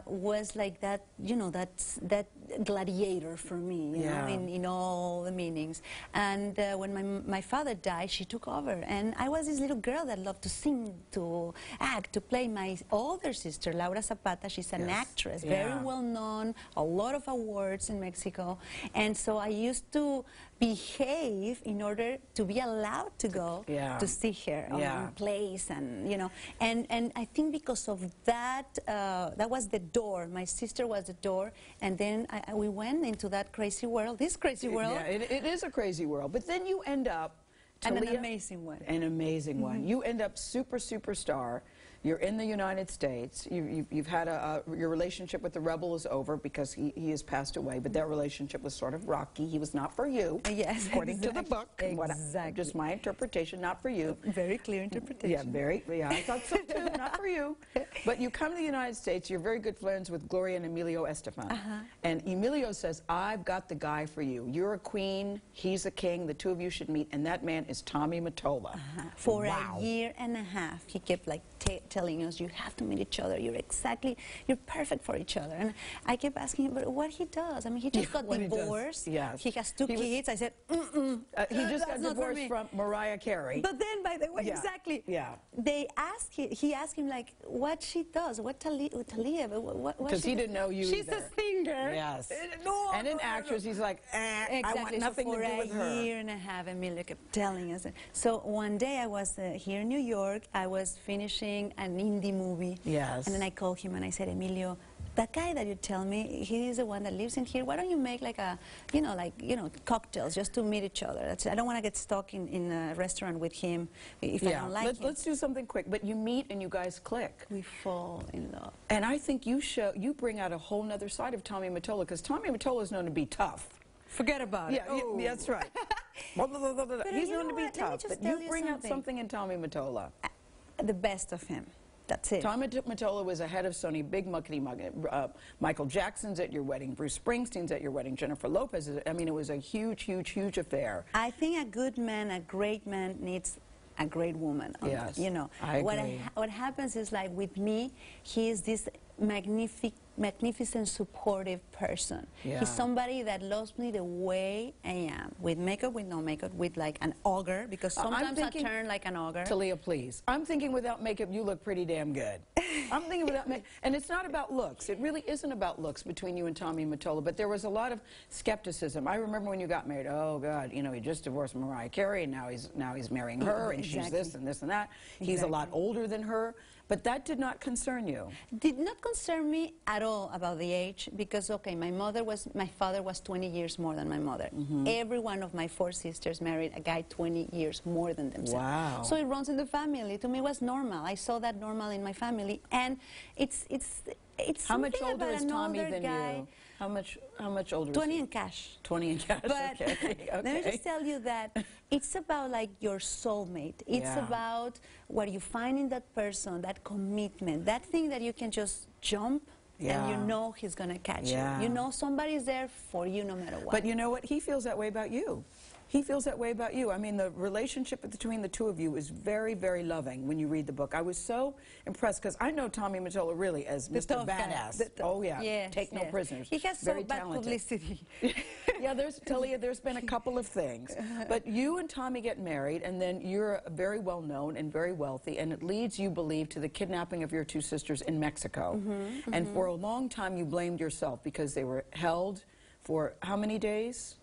was like that, that gladiator for me, you know, in all the meanings. And when my father died, she took over. And I was this little girl that loved to sing, to act, to play. My older sister, Laura Zapata, she's an actress, very well known, a lot of awards in Mexico. And so I used to behave in order to be allowed to go to see her on plays, and and I think because of that, that was the door. My sister was the door, and then we went into that crazy world, this crazy world. Yeah, it is a crazy world. But then you end up, Thalia, an amazing one. An amazing one. You end up superstar. You're in the United States. You've had your relationship with the rebel is over because he has passed away, but that relationship was sort of rocky. He was not for you. Yes, according to the book. Exactly. Just my interpretation, not for you. Very clear interpretation. Yeah, I thought so too, not for you. But you come to the United States, you're very good friends with Gloria and Emilio Estefan. And Emilio says, I've got the guy for you. You're a queen, he's a king, the two of you should meet, and that man is Tommy Mottola. For a year and a half, he kept like telling us, you have to meet each other, you're perfect for each other. And I kept asking him, but what he does? I mean, he just got divorced. He has 2 kids. I said, he just got divorced from Mariah Carey. But then, by the way, exactly. He asked him, like, what she does, what Thalia, because he didn't know you She's either. a singer. Yes. And an actress, he's like, I want nothing to do with her. For a year and a half, Emilio kept telling us. So one day I was here in New York, I was finishing an indie movie. Yes. And then I called him and I said, Emilio, that guy that you tell me, he is the one that lives in here. Why don't you make like cocktails just to meet each other? I don't want to get stuck in a restaurant with him if I don't like him. Let's do something quick. But you meet and you guys click. We fall in love. And I think you bring out a whole nother side of Tommy Mottola, because Tommy Mottola is known to be tough. Forget about it. Yeah, that's right. He's known to be tough, but you bring out something in Tommy Mottola. The best of him. That's it. Tommy Mottola was ahead of Sony, big muckety mug. Michael Jackson's at your wedding, Bruce Springsteen's at your wedding, Jennifer Lopez. I mean, it was a huge, huge, huge affair. I think a good man, a great man, needs a great woman. Yes, I agree. What happens is, like with me, he is this magnificent, supportive person. He's somebody that loves me the way I am, with makeup, with no makeup, with like an ogre, because sometimes I turn like an ogre. Thalia, please. I'm thinking without makeup, you look pretty damn good. I'm thinking without makeup. And it's not about looks. It really isn't about looks between you and Tommy Mottola, but there was a lot of skepticism. I remember when you got married, oh, God, he just divorced Mariah Carey, and now he's marrying her, and she's this and this and that. He's a lot older than her. But that did not concern you. Did not concern me at all about the age, because, okay, my father was 20 years more than my mother. Every one of my 4 sisters married a guy 20 years more than themselves. Wow. So it runs in the family. To me, it was normal. I saw that normal in my family, and it's how much older is Tommy than guy. you? How much older 20 is he? in cash. 20 in cash, But okay. let me just tell you that it's about like your soulmate. It's about what you find in that person, that commitment, that thing that you can just jump and you know he's going to catch you. You know somebody's there for you no matter what. But you know what? He feels that way about you. he feels that way about you. I mean, the relationship between the two of you is very, very loving when you read the book. I was so impressed because I know Tommy Mottola really as Mr. Badass. Oh, yeah. Yes, Take no prisoners. He has very so bad talented. publicity. Yeah, Talia, there's been a couple of things. But you and Tommy get married, and then you're very well known and very wealthy, and it leads, you believe, to the kidnapping of your two sisters in Mexico. And for a long time, you blamed yourself because they were held for how many days?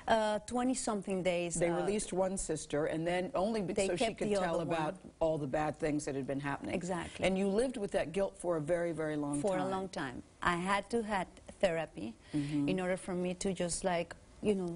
20-something days. They released one sister, and then only so she could tell about all the bad things that had been happening. Exactly. And you lived with that guilt for a very, very long time. For a long time. I had to have therapy in order for me to just like, you know,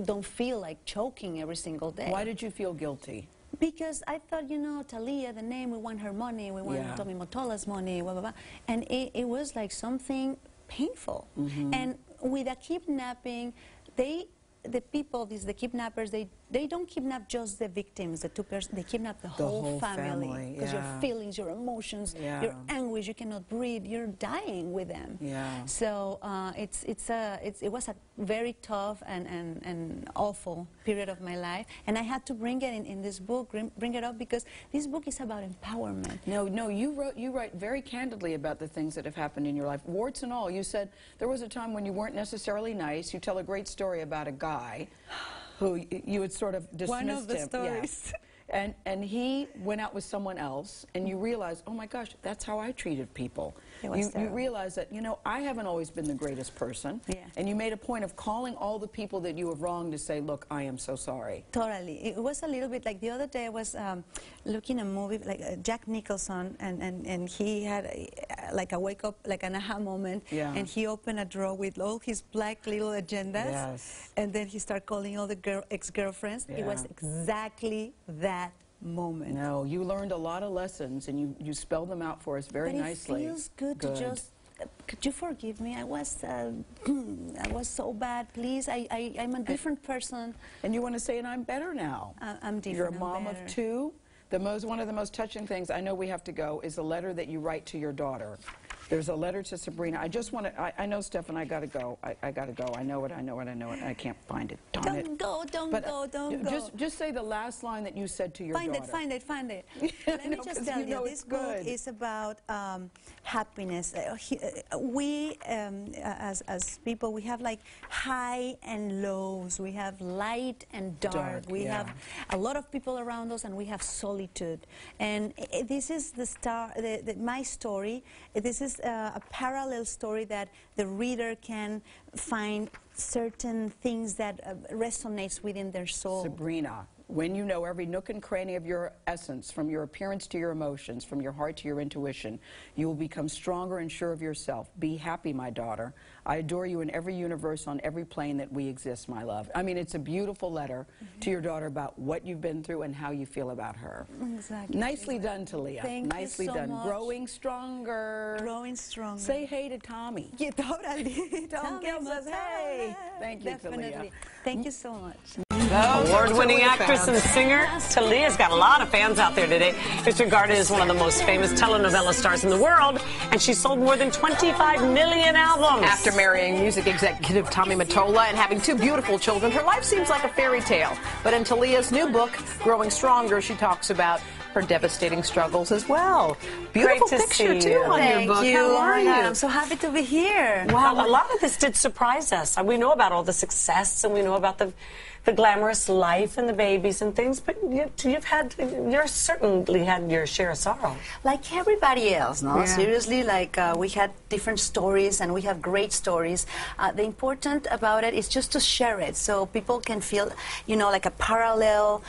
don't feel like choking every single day. Why did you feel guilty? Because I thought, you know, Thalia, the name, we want her money, we want Tommy Mottola's money, blah, blah, blah. And it was like something painful. And with a kidnapping, the people, the kidnappers, they don't kidnap just the victims, the two persons, they kidnap the whole family. Because your feelings, your emotions, your anguish, you cannot breathe, you're dying with them. So it was a very tough and awful period of my life. And I had to bring it in this book, bring it up because this book is about empowerment. No, you write very candidly about the things that have happened in your life, warts and all. You said there was a time when you weren't necessarily nice. You tell a great story about a guy who you had sort of dismissed him. One of the stories. And he went out with someone else, and you realized, oh my gosh, that's how I treated people. You realize that, you know, I haven't always been the greatest person, and you made a point of calling all the people that you have wronged to say, look, I am so sorry. Totally. It was a little bit like the other day I was looking at a movie, like Jack Nicholson, and he had like a wake up, like an aha moment, and he opened a drawer with all his black little agendas, and then he started calling all the ex-girlfriends. It was exactly that moment. No, you learned a lot of lessons, and you spelled them out for us very nicely. It feels good to just. Could you forgive me? I was so bad. Please, I'm a different person. And you want to say, and I'm better now. I'm different. You're a mom of two. One of the most touching things, I know we have to go, is a letter that you write to your daughter. There's a letter to Sabrina. I just want to, I know, Steph, I got to go. I got to go. I know it. I can't find it. Darn it. Don't go. Just say the last line that you said to your daughter. Find it. Let me just tell you, this book is about happiness. We, as people, we have like high and lows. We have light and dark. We have a lot of people around us, and we have solitude. And this is my story. This is a parallel story that the reader can find certain things that resonates within their soul. Sabrina, when you know every nook and cranny of your essence, from your appearance to your emotions, from your heart to your intuition, you will become stronger and sure of yourself. Be happy, my daughter. I adore you in every universe, on every plane that we exist, my love. I mean, it's a beautiful letter to your daughter about what you've been through and how you feel about her. Exactly. Nicely done, Thalia. Nicely done. Much. Growing stronger. Growing stronger. Say hey to Tommy. Yeah, totally. Tom says hey. Thank you, Definitely. Thalia. Thank you so much. Award-winning actress and singer, Thalia's got a lot of fans out there today. She's regarded as one of the most famous telenovela stars in the world, and she sold more than 25 million albums. After marrying music executive Tommy Mottola and having two beautiful children, her life seems like a fairy tale. But in Thalia's new book, Growing Stronger, she talks about her devastating struggles as well. Beautiful picture, too, on your book. How are you? I'm so happy to be here. Wow, a lot of this did surprise us. We know about all the success, and we know about the glamorous life and the babies and things, but you're certainly had your share of sorrow. Like everybody else, no? Yeah. Seriously, like we had different stories, and we have great stories. The important about it is just to share it, so people can feel, you know, like a parallel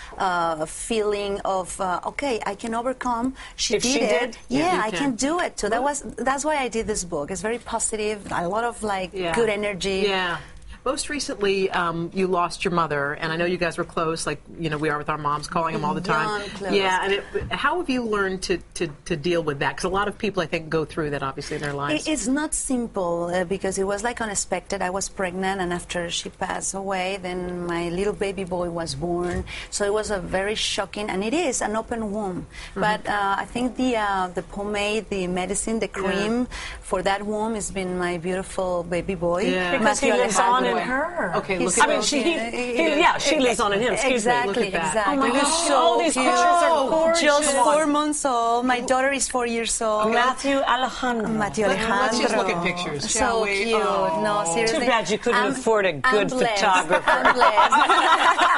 feeling of, okay, I can overcome. She did it. Yeah, I can do it too. That's why I did this book. It's very positive, a lot of like good energy. Yeah. Most recently, you lost your mother, and I know you guys were close, like we are with our moms, calling them all the time. Yeah, and how have you learned to deal with that? Because a lot of people, I think, go through that obviously in their lives. It's not simple because it was like unexpected. I was pregnant, and after she passed away, then my little baby boy was born. So it was a very shocking, and it is an open womb. But I think the pomade, the medicine, the cream for that womb has been my beautiful baby boy. Yeah. Because he lives on on boy. her. Okay, look at that. She lives on in him. Excuse me, look at that. Exactly. Oh my He's gosh, so all these cute. pictures are gorgeous. Just 4 months old. My daughter is 4 years old. Matthew Alejandro. Alejandro. Let's just look at pictures, shall So we? cute. Oh. No, seriously. Too bad you couldn't afford a good photographer. I'm blessed.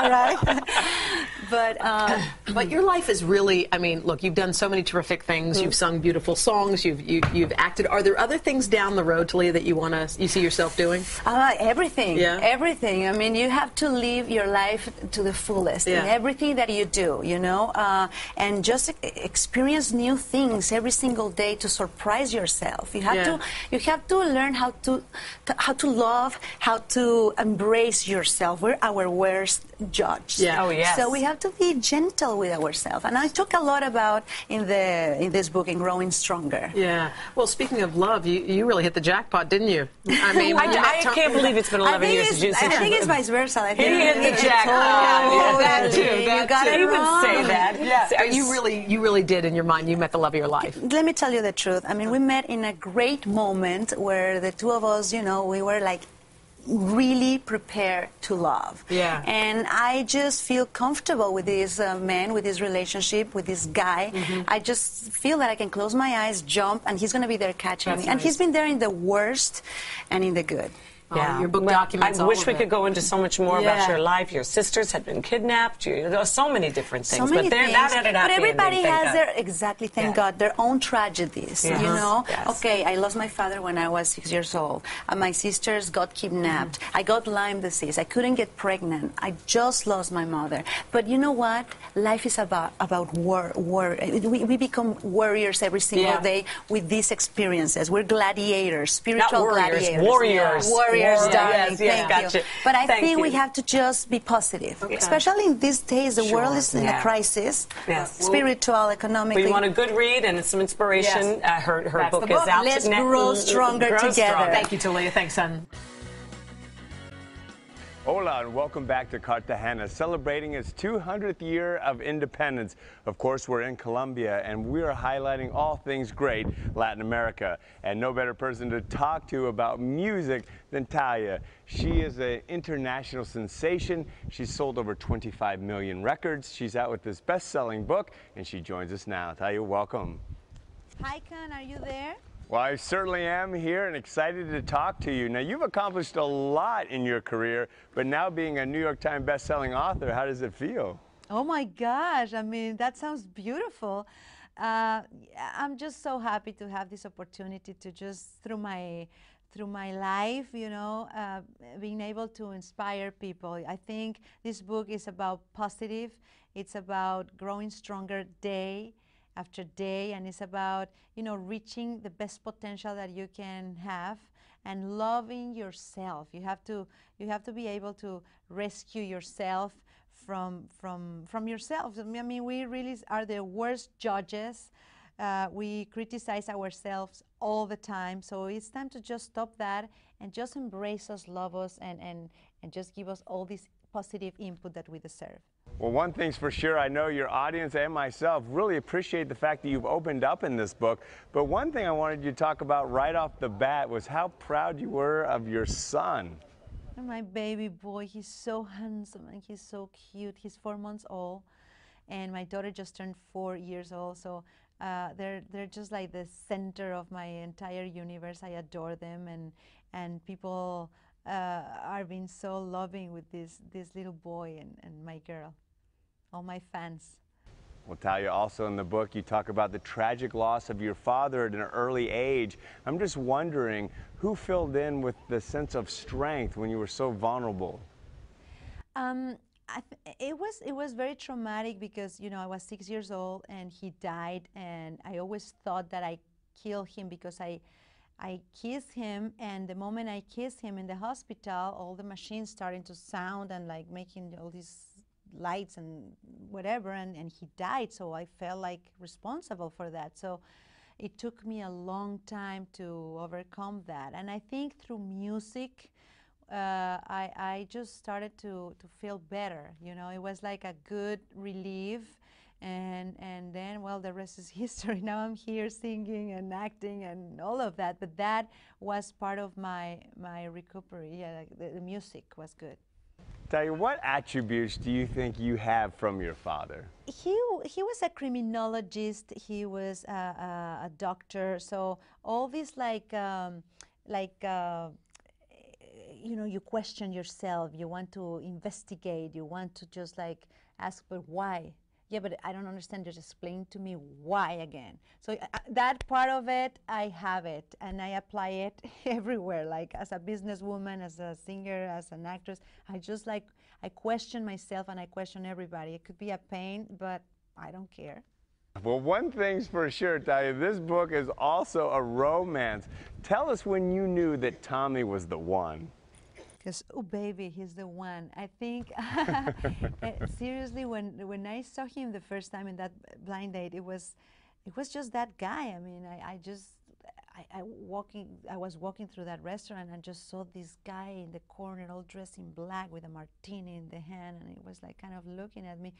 Right? But your life is really, I mean, look, you've done so many terrific things. You've sung beautiful songs. You've acted. Are there other things down the road, Thalia, that you see yourself doing? Everything. Yeah. Everything. I mean, you have to live your life to the fullest in everything that you do, you know, and just experience new things every single day to surprise yourself. You have to learn how to love, how to embrace yourself. We're our worst judge. Yeah. Oh, yes. So we have to be gentle with ourselves. And I talk a lot about in this book, in Growing Stronger. Yeah. Well, speaking of love, you really hit the jackpot, didn't you? I mean, I can't believe it's been 11 years since I think it's vice versa. I think he hit the jackpot. That too. You got it He would wrong. say that. Yeah. You really did in your mind. You met the love of your life. Let me tell you the truth. I mean, we met in a great moment where the two of us, you know, we were like really prepared to love. Yeah. And I just feel comfortable with this man, with this relationship, with this guy. I just feel that I can close my eyes, jump, and he's going to be there catching me. And he's been there in the worst and in the good. Yeah, your book documents I all wish of we it. could go into so much more about your life. Your sisters had been kidnapped. There are so many different things. So many but things. that ended up But everybody ending, thank has God. thank God, their own tragedies. Yes. You know? Yes. Okay, I lost my father when I was 6 years old. My sisters got kidnapped. I got Lyme disease. I couldn't get pregnant. I just lost my mother. But you know what? Life is about war. We become warriors every single day with these experiences. We're gladiators, spiritual Not warriors, gladiators. warriors. Warriors, darling. Yes, Thank gotcha. you. But I Thank think we you. have to just be positive. Okay. Especially in these days, the world is in a crisis. Yes. Spiritual, economically. We want a good read and some inspiration. Yes. Her That's book the is book. out. Let's grow stronger together. Thank you, Thalia. Thanks, son. Hola and welcome back to Cartagena, celebrating its 200th year of independence. Of course, we're in Colombia and we are highlighting all things great Latin America. And no better person to talk to about music than Thalia. She is an international sensation. She's sold over 25 million records. She's out with this best-selling book and she joins us now. Thalia, welcome. Hi, Con, are you there? Well, I certainly am here and excited to talk to you. Now, you've accomplished a lot in your career, but now being a New York Times best-selling author, how does it feel? Oh my gosh, I mean, that sounds beautiful. I'm just so happy to have this opportunity to just, through my life, you know, being able to inspire people. I think this book is about positive. It's about growing stronger day after day, and it's about, you know, reaching the best potential that you can have and loving yourself. You have to be able to rescue yourself from yourself. I mean, we really are the worst judges. We criticize ourselves all the time. So it's time to just stop that and just embrace us, love us, and just give us all this positive input that we deserve. Well, one thing's for sure, I know your audience and myself really appreciate the fact that you've opened up in this book. But one thing I wanted you to talk about right off the bat was how proud you were of your son. My baby boy, he's so handsome and he's so cute. He's 4 months old, and my daughter just turned 4 years old. So they're just like the center of my entire universe. I adore them, and people are being so loving with this little boy and my girl, all my fans. Well, Thalia, also in the book, you talk about the tragic loss of your father at an early age. I'm just wondering, who filled in with the sense of strength when you were so vulnerable? It was very traumatic because, you know, I was 6 years old and he died, and I always thought that I killed him because I kissed him, and the moment I kissed him in the hospital, all the machines started to sound and like making all these lights and whatever, and he died. So I felt like responsible for that. So it took me a long time to overcome that. And I think through music, I just started to feel better. You know, it was like a good relief And then, well, the rest is history. Now I'm here singing and acting and all of that. But that was part of my recovery. Yeah, like the music was good. Thalia, what attributes do you think you have from your father? He was a criminologist. He was a doctor. So all this you know, you question yourself. You want to investigate. You want to just like ask, but why? Yeah, but I don't understand. Just explain to me why again. So that part of it, I have it, and I apply it everywhere. Like as a businesswoman, as a singer, as an actress, I question myself and I question everybody. It could be a pain, but I don't care. Well, one thing's for sure, Thalia, this book is also a romance. Tell us when you knew that Tommy was the one. Because, oh baby, he's the one. I think, seriously, when I saw him the first time in that blind date, it was just that guy. I mean, I was walking through that restaurant and just saw this guy in the corner, all dressed in black with a martini in the hand, and it was like kind of looking at me.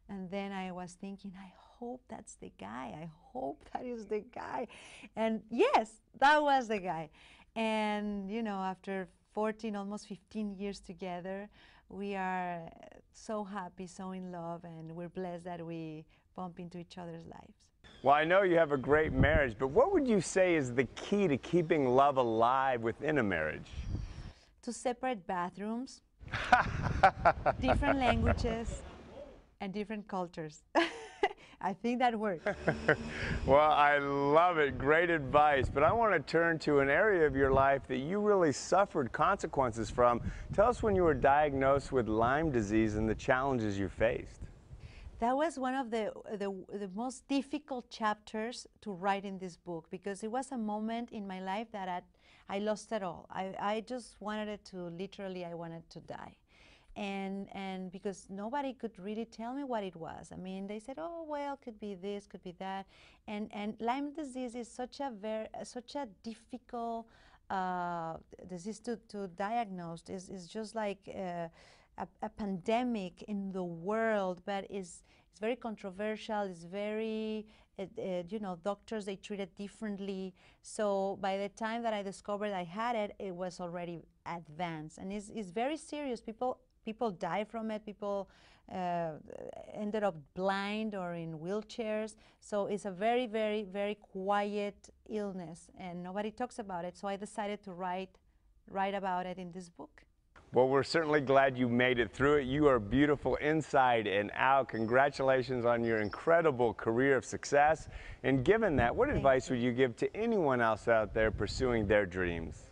And then I was thinking, I hope that's the guy. I hope that is the guy. And yes, that was the guy. And, you know, after 14, almost 15 years together, we are so happy, so in love, and we're blessed that we bump into each other's lives. Well, I know you have a great marriage, but what would you say is the key to keeping love alive within a marriage? To separate bathrooms, different languages, and different cultures. I think that works. Well, I love it. Great advice. But I want to turn to an area of your life that you really suffered consequences from. Tell us when you were diagnosed with Lyme disease and the challenges you faced. That was one of the most difficult chapters to write in this book, because it was a moment in my life that I lost it all. I just wanted it to, literally, I wanted to die. And because nobody could really tell me what it was. I mean, they said, oh, well, could be this, could be that. And Lyme disease is such a difficult disease to diagnose. It's just like a pandemic in the world, but it's very controversial. It's very, you know, doctors, they treat it differently. So by the time that I discovered I had it, it was already advanced. And it's very serious. People die from it. People ended up blind or in wheelchairs. So it's a very, very, very quiet illness, and nobody talks about it. So I decided to write about it in this book. Well, we're certainly glad you made it through it. You are beautiful inside and out. Congratulations on your incredible career of success. And given that, what advice would you give to anyone else out there pursuing their dreams?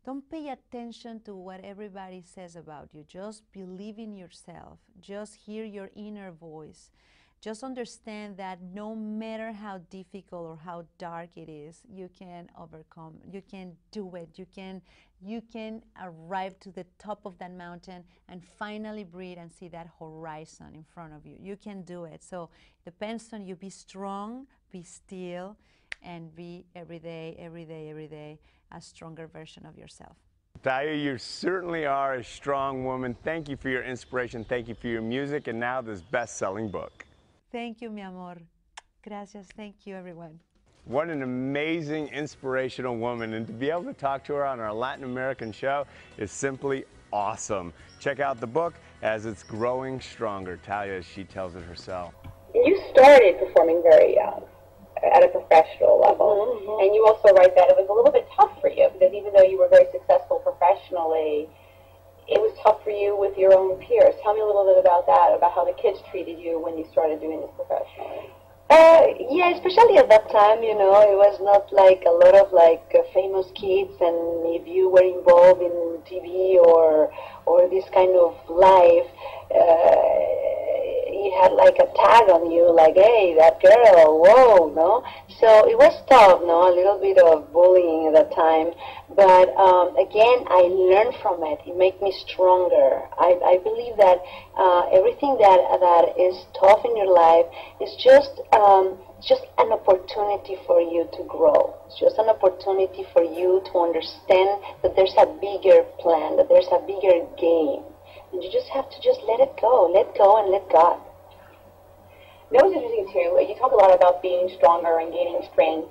Don't pay attention to what everybody says about you. Just believe in yourself. Just hear your inner voice. Just understand that no matter how difficult or how dark it is, you can overcome. You can do it. You can arrive to the top of that mountain and finally breathe and see that horizon in front of you. You can do it. So it depends on you. Be strong, be still, and be every day, a stronger version of yourself. Thalia, you certainly are a strong woman. Thank you for your inspiration. Thank you for your music, and now this best-selling book. Thank you, mi amor. Gracias. Thank you, everyone. What an amazing, inspirational woman, and to be able to talk to her on our Latin American show is simply awesome. Check out the book as it's growing stronger. Thalia, as she tells it herself. You started performing very young, at a professional level, and you also write that it was a little bit tough for you, because even though you were very successful professionally, it was tough for you with your own peers. Tell me a little bit about that, about how the kids treated you when you started doing this professionally. Yeah, especially at that time, you know, it was not like a lot of famous kids, and if you were involved in TV or this kind of life, you had like a tag on you, like, hey, that girl, whoa, no? So it was tough, no? A little bit of bullying at that time. But again, I learned from it. It made me stronger. I believe that everything that is tough in your life is just an opportunity for you to grow. It's just an opportunity for you to understand that there's a bigger plan, that there's a bigger game, And you just have to just let go and let God. That was interesting too. You talk a lot about being stronger and gaining strength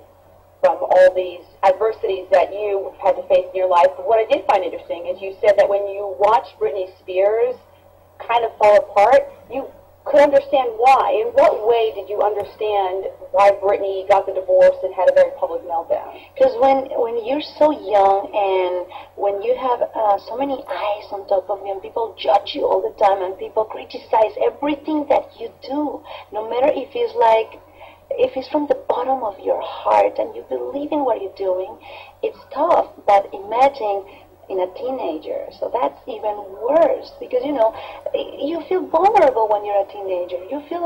from all these adversities that you had to face in your life. But what I did find interesting is you said that when you watched Britney Spears kind of fall apart, you could understand why. In what way did you understand why Britney got the divorce and had a very public meltdown? Because when you're so young and when you have so many eyes on top of you and people judge you all the time and people criticize everything that you do, no matter if it's from the bottom of your heart and you believe in what you're doing, it's tough. But imagine in a teenager, so that's even worse because you feel vulnerable when you're a teenager. You feel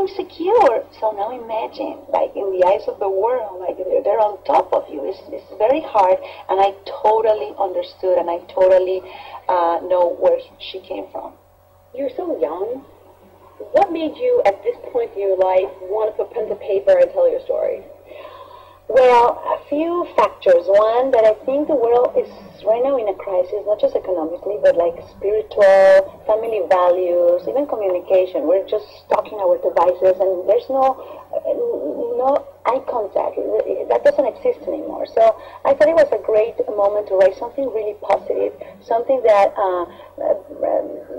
insecure. So now imagine, like in the eyes of the world, like they're on top of you. It's very hard, and I totally understood, and I totally know where she came from. You're so young. What made you, at this point in your life, want to put pen to paper and tell your story? Well, a few factors. One, that I think the world is right now in a crisis, not just economically, but like spiritual, family values, even communication. We're just stuck in our devices, and there's no eye contact. That doesn't exist anymore. So I thought it was a great moment to write something really positive, something that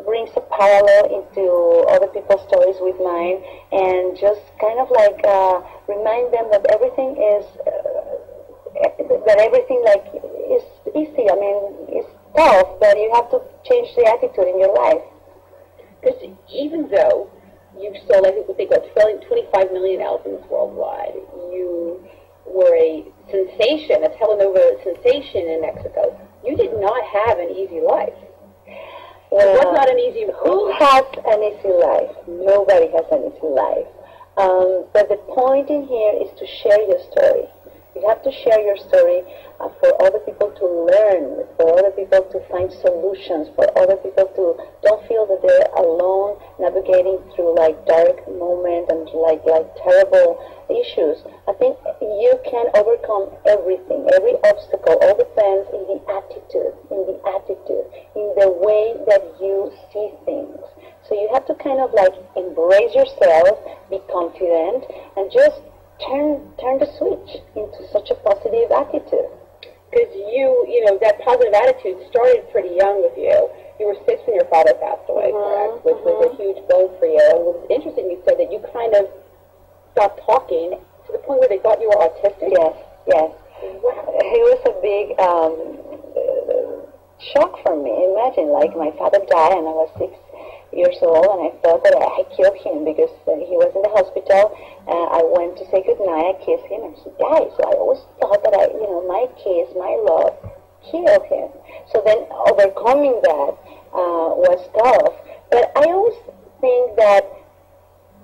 brings a parallel into other people's stories with mine, and just kind of like remind them that everything is is easy. I mean, it's tough, but you have to change the attitude in your life. Because even though you've sold, I think about 25 million albums worldwide, you were a sensation, a telenovela sensation in Mexico. You did not have an easy life. Well, it was not an easy life. Who has an easy life? Nobody has an easy life. But the point in here is to share your story. You have to share your story for other people to learn, for other people to find solutions, for other people to don't feel that they're alone navigating through like dark moments and like terrible issues. I think you can overcome everything, every obstacle. All depends in the attitude, in the way that you see things. So you have to kind of like embrace yourself, be confident, and just turn the switch into such a positive attitude. Because you know, that positive attitude started pretty young with you. You were 6 when your father passed away, correct? Which was a huge blow for you. And it was interesting you said that you kind of stopped talking to the point where they thought you were autistic. Yes. Wow. It was a big shock for me. Imagine, like, my father died and I was 6 years old, and I thought that I killed him because he was in the hospital. I went to say goodnight, I kissed him, and he died. So I always thought that my kiss, my love, killed him. So then overcoming that was tough. But I always think that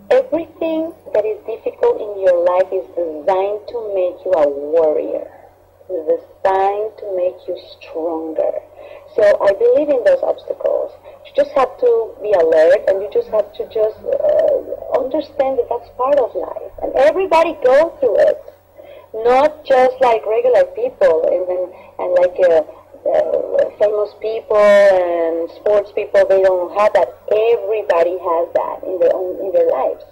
everything that is difficult in your life is designed to make you a warrior. It's designed to make you stronger. So I believe in those obstacles. You just have to be alert, and you just have to understand that that's part of life. And everybody goes through it. Not just like regular people and like famous people and sports people, they don't have that. Everybody has that in their lives.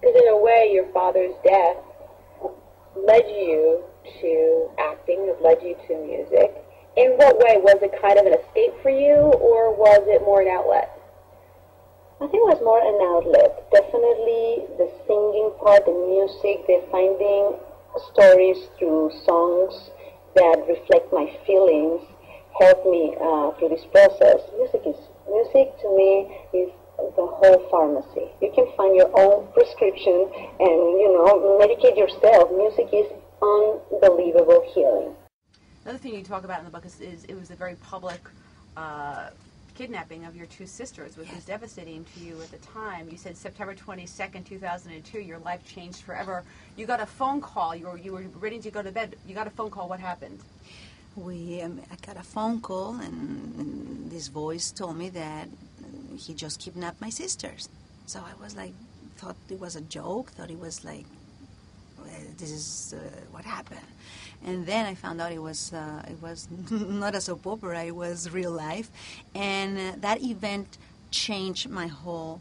Because in a way, your father's death led you to acting, it led you to music. In what way? Was it kind of an escape for you, or was it more an outlet? I think it was more an outlet. Definitely the singing part, the music, the finding stories through songs that reflect my feelings helped me through this process. Music to me is the whole pharmacy. You can find your own prescription and, medicate yourself. Music is unbelievable healing. Another thing you talk about in the book is it was a very public kidnapping of your 2 sisters, which was devastating to you at the time. You said September 22nd, 2002, your life changed forever. You got a phone call. You were ready to go to bed. You got a phone call. What happened? I got a phone call, and this voice told me that he just kidnapped my sisters. So I was like, thought it was a joke, thought it was like, this is what happened. And then I found out it was not a soap opera, it was real life. And that event changed my whole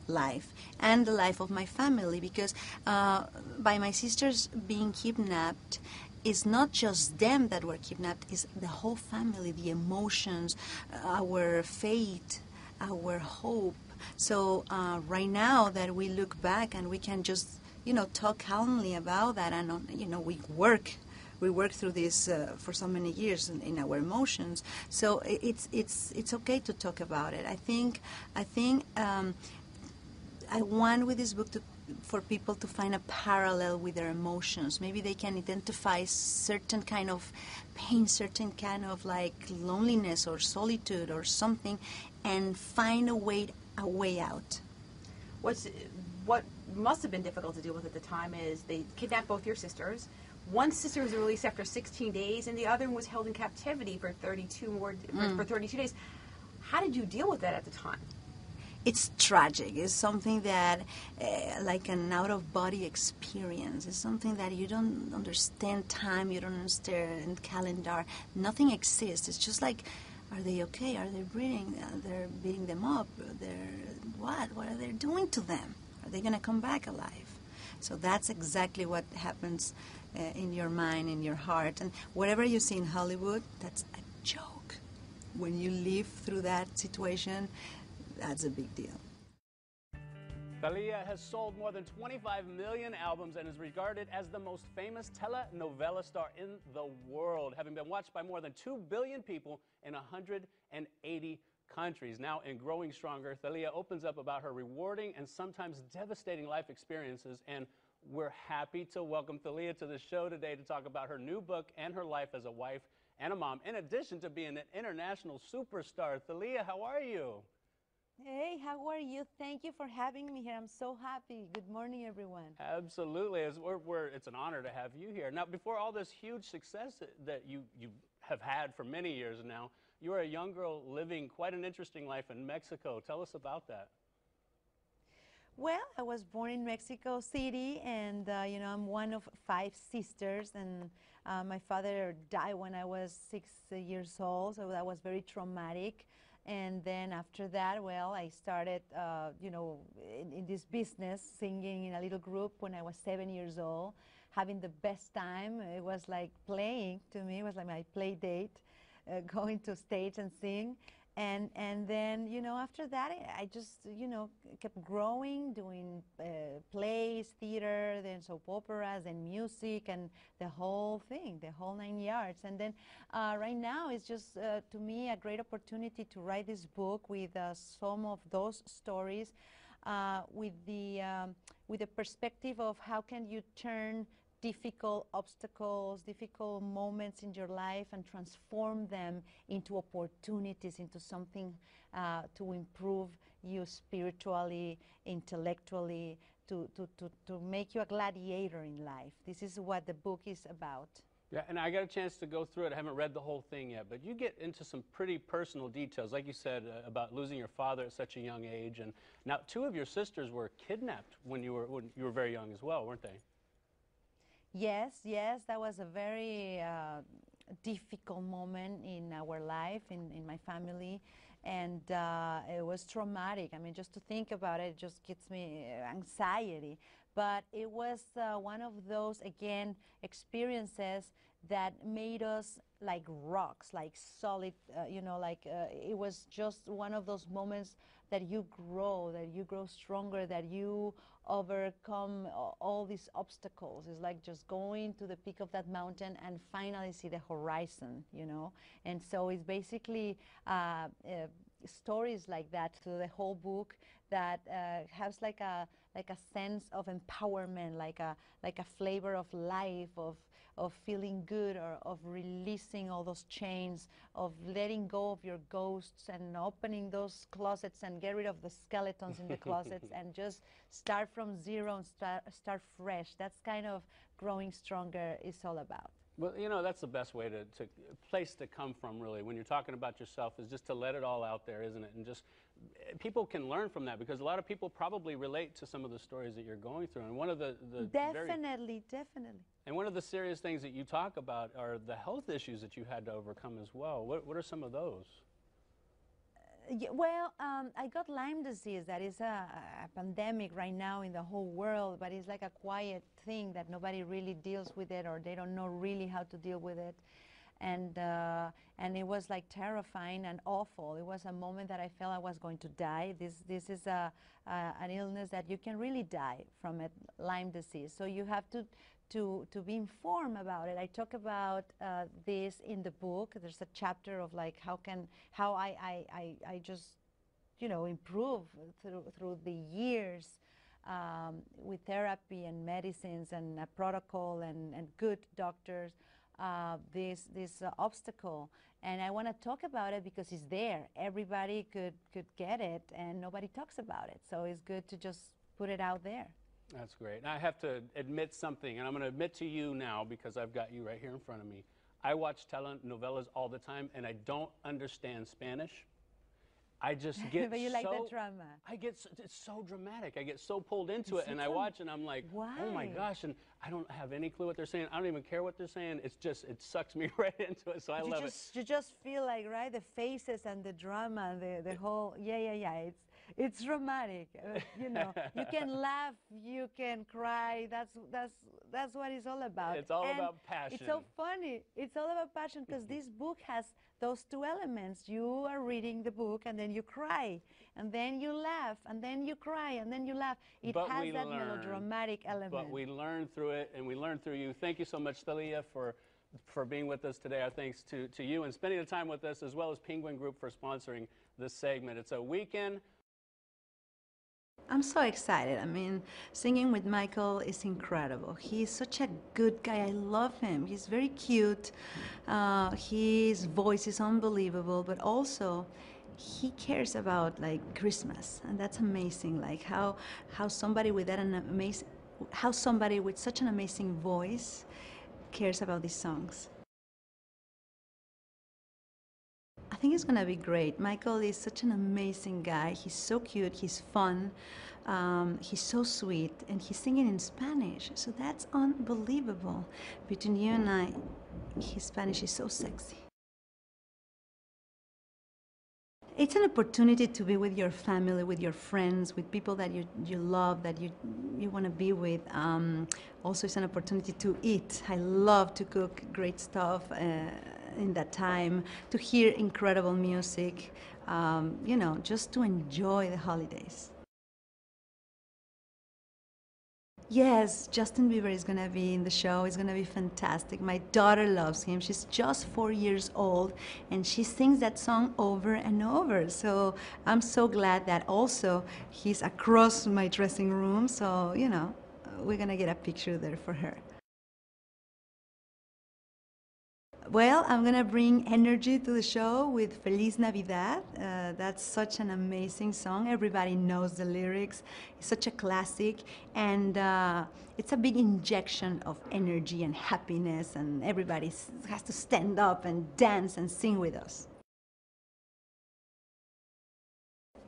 life and the life of my family, because by my sisters being kidnapped, it's not just them that were kidnapped, it's the whole family, the emotions, our faith, our hope. So right now that we look back and we can just, talk calmly about that, and, we work through this for so many years in our emotions. So it's okay to talk about it. I think I want with this book for people to find a parallel with their emotions. Maybe they can identify certain kind of pain, certain kind of like loneliness or solitude or something, and find a way out. What must have been difficult to deal with at the time is they kidnapped both your sisters. One sister was released after 16 days, and the other was held in captivity for 32 days. How did you deal with that at the time? It's tragic. It's something that, like an out-of-body experience. It's something that you don't understand time, you don't understand calendar. Nothing exists. It's just like, are they okay? Are they breathing? They're beating them up. What? What are they doing to them? Are they going to come back alive? So that's exactly what happens in your mind, in your heart. And whatever you see in Hollywood, that's a joke. When you live through that situation, that's a big deal. Thalia has sold more than 25 million albums and is regarded as the most famous telenovela star in the world, having been watched by more than 2 billion people in 180 countries. Now, in Growing Stronger, Thalia opens up about her rewarding and sometimes devastating life experiences, and we're happy to welcome Thalia to the show today to talk about her new book and her life as a wife and a mom, in addition to being an international superstar. Thalia, how are you? Hey, how are you? Thank you for having me here. I'm so happy. Good morning, everyone. Absolutely. It's an honor to have you here. Now, before all this huge success that you have had for many years now, you are a young girl living quite an interesting life in Mexico. Tell us about that. Well, I was born in Mexico City, and I'm one of 5 sisters, and my father died when I was 6 years old, so that was very traumatic. And then after that, well, I started, in this business, singing in a little group when I was 7 years old, having the best time. It was like playing to me. It was like my play date, going to stage and sing. And then, after that, I just, kept growing, doing plays, theater, then soap operas, and music, and the whole thing, the whole 9 yards. And then right now, it's just, to me, a great opportunity to write this book with some of those stories, with the perspective of how can you turn difficult obstacles, difficult moments in your life, and transform them into opportunities, into something to improve you spiritually, intellectually, to make you a gladiator in life. This is what the book is about. Yeah, and I got a chance to go through it. I haven't read the whole thing yet, but you get into some pretty personal details, like you said, about losing your father at such a young age. And now 2 of your sisters were kidnapped when you were very young as well, weren't they? Yes, that was a very difficult moment in our life, in my family, and it was traumatic. I mean, just to think about it just gives me anxiety. But it was one of those, again, experiences that made us like rocks, like solid, it was just one of those moments that you grow stronger, that you overcome all these obstacles. It's like just going to the peak of that mountain and finally see the horizon, And so it's basically stories like that through the whole book that has like a sense of empowerment, like a flavor of life, of feeling good, or of releasing all those chains, of letting go of your ghosts and opening those closets and get rid of the skeletons in the closets and just start from zero and start fresh. That's kind of Growing Stronger is all about. Well, that's the best way place to come from, really, when you're talking about yourself, is just to let it all out there, isn't it? And just people can learn from that, because a lot of people probably relate to some of the stories that you're going through. And one of the Definitely. and one of the serious things that you talk about are the health issues that you had to overcome as well. What are some of those? Yeah, well, I got Lyme disease. That is a pandemic right now in the whole world, but it's like a quiet thing that nobody really deals with it, or they don't know really how to deal with it. And it was like terrifying and awful. It was a moment that I felt I was going to die. This is an illness that you can really die from it, Lyme disease. So you have to be informed about it. I talk about this in the book. There's a chapter of like how I just, you know, improve through the years with therapy and medicines and a protocol and good doctors. This obstacle, and I want to talk about it because it's there. Everybody could get it, and nobody talks about it. So it's good to just put it out there. That's great. And I have to admit something, and I'm going to admit to you now because I've got you right here in front of me. I watch telenovelas all the time, and I don't understand Spanish. I just get but you like the drama. It's so dramatic. I get so pulled into it, and I watch, and I'm like, oh my gosh, and I don't have any clue what they're saying. I don't even care what they're saying. It's just, it sucks me right into it, so I love it. You just feel like, right, the faces and the drama, the whole, yeah. It's dramatic. You know, you can laugh, you can cry. That's what it's all about. It's all about passion. It's so funny. It's all about passion because this book has those two elements. You are reading the book and then you cry, and then you laugh, and then you cry, and then you laugh. It has that melodramatic element. But we learn through it, and we learn through you. Thank you so much, Thalia, for being with us today. Our thanks to you and spending the time with us, as well as Penguin Group for sponsoring this segment. It's a weekend. I'm so excited. I mean, singing with Michael is incredible. He's such a good guy. I love him. He's very cute. His voice is unbelievable, but also he cares about like Christmas, and that's amazing. Like how somebody with somebody with such an amazing voice cares about these songs. I think it's going to be great. Michael is such an amazing guy. He's so cute. He's fun. He's so sweet. And he's singing in Spanish. So that's unbelievable. Between you and I, his Spanish is so sexy. It's an opportunity to be with your family, with your friends, with people that you love, that you want to be with. Also, it's an opportunity to eat. I love to cook great stuff in that time, to hear incredible music, you know, just to enjoy the holidays. Yes, Justin Bieber is going to be in the show. It's going to be fantastic. My daughter loves him. She's just 4 years old, and she sings that song over and over. So I'm so glad that also he's across my dressing room. So, you know, we're going to get a picture there for her. Well, I'm going to bring energy to the show with Feliz Navidad. That's such an amazing song. Everybody knows the lyrics. It's such a classic. And it's a big injection of energy and happiness. And everybody has to stand up and dance and sing with us.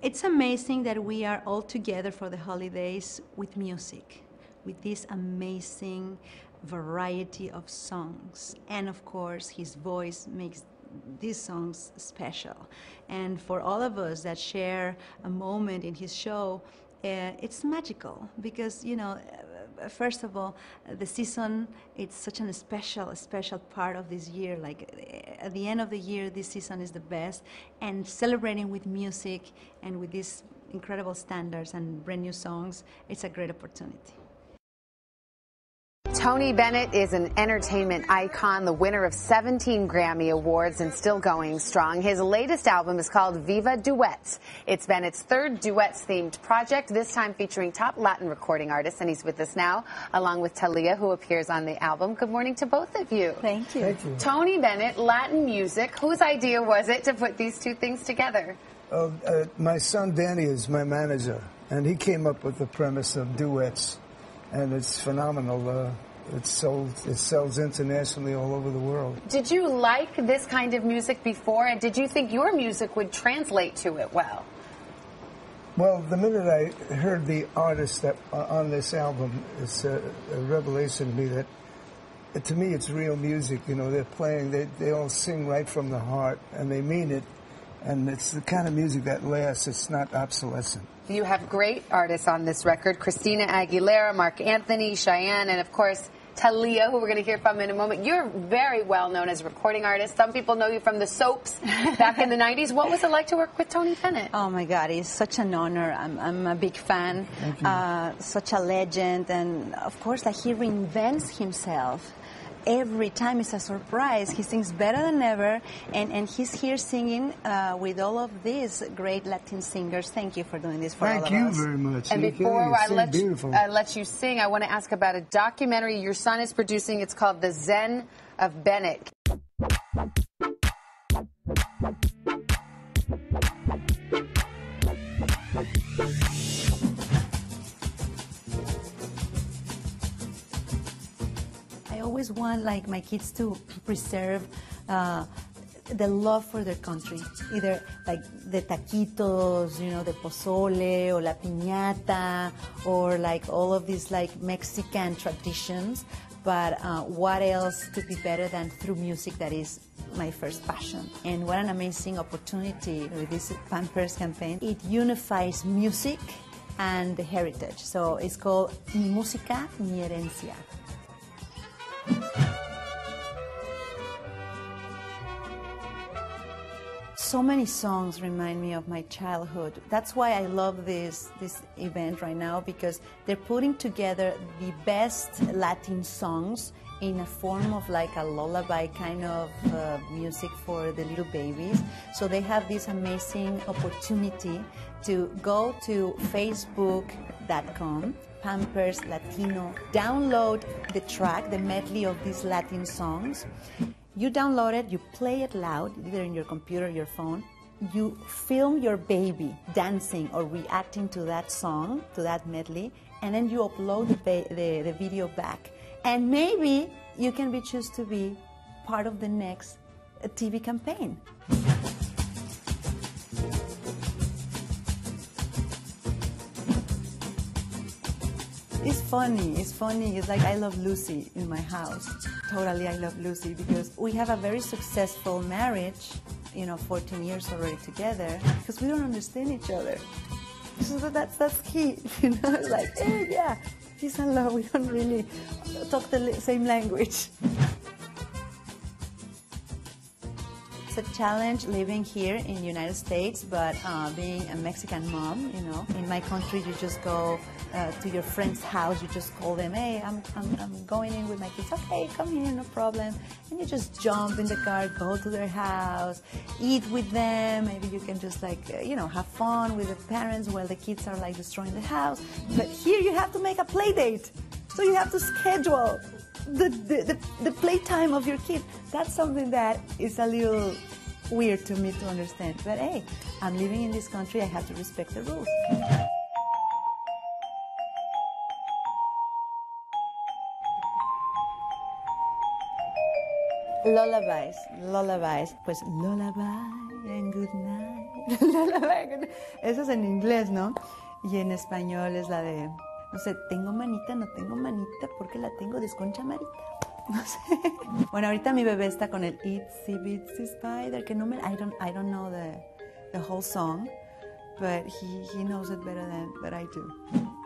It's amazing that we are all together for the holidays with music, with this amazing variety of songs, and of course his voice makes these songs special. And for all of us that share a moment in his show, it's magical because, you know, first of all, the season, it's such a special part of this year. Like at the end of the year, this season is the best, and celebrating with music and with these incredible standards and brand new songs, it's a great opportunity. Tony Bennett is an entertainment icon, the winner of 17 Grammy Awards and still going strong. His latest album is called Viva Duets. It's Bennett's third duets-themed project, this time featuring top Latin recording artists, and he's with us now, along with Thalia, who appears on the album. Good morning to both of you. Thank you. Thank you. Tony Bennett, Latin music. Whose idea was it to put these two things together? My son Danny is my manager, and he came up with the premise of duets. And it's phenomenal. It sells internationally all over the world. Did you like this kind of music before, and did you think your music would translate to it well? Well, the minute I heard the artist that on this album, it's a revelation to me that, to me, it's real music. You know, they're playing, they all sing right from the heart, and they mean it. And it's the kind of music that lasts. It's not obsolescent. You have great artists on this record: Christina Aguilera, Mark Anthony, Cheyenne, and of course Thalia, who we're going to hear from in a moment. You're very well known as a recording artist. Some people know you from the soaps back in the 90s. What was it like to work with Tony Bennett? Oh my God, it's such an honor. I'm a big fan. Thank you. Such a legend, and of course, like, he reinvents himself. Every time it's a surprise. He sings better than ever, and he's here singing with all of these great Latin singers. Thank you for doing this for all of us. Thank you very much. And before I let you sing, I want to ask about a documentary your son is producing. It's called The Zen of Bennett. I always want, like, my kids to preserve the love for their country, either like the taquitos, you know, the pozole, or la piñata, or like all of these like Mexican traditions. But what else could be better than through music? That is my first passion. And what an amazing opportunity with this Pampers campaign. It unifies music and the heritage. So it's called Mi Música, Mi Herencia. So many songs remind me of my childhood. That's why I love this event right now, because they're putting together the best Latin songs in a form of like a lullaby kind of music for the little babies. So they have this amazing opportunity to go to facebook.com, Pampers Latino, download the track, the medley of these Latin songs. You download it, you play it loud, either in your computer or your phone. You film your baby dancing or reacting to that song, to that medley, and then you upload the video back. And maybe you can be chosen to be part of the next TV campaign. It's funny. It's like I Love Lucy in my house. Totally I Love Lucy, because we have a very successful marriage, 14 years already together, because we don't understand each other. So that's key, It's like, yeah, he's in love. We don't really talk the same language. It's a challenge living here in the United States, but being a Mexican mom, in my country, you just go to your friend's house, you just call them, hey, I'm going in with my kids. Okay, come here, no problem. And you just jump in the car, go to their house, eat with them. Maybe you can just have fun with the parents while the kids are like destroying the house. But here you have to make a play date. So you have to schedule the playtime of your kid. That's something that is a little weird to me to understand. But hey, I'm living in this country, I have to respect the rules. Lullabies, pues lullaby and good night. Lullaby and good night. Eso es en inglés, ¿no? Y en español es la de, no sé, tengo manita, no tengo manita, porque la tengo desconcha marita. No sé. Bueno, ahorita mi bebé está con el Itsy Bitsy Spider, que no me, I don't know the whole song, but he knows it better than I do.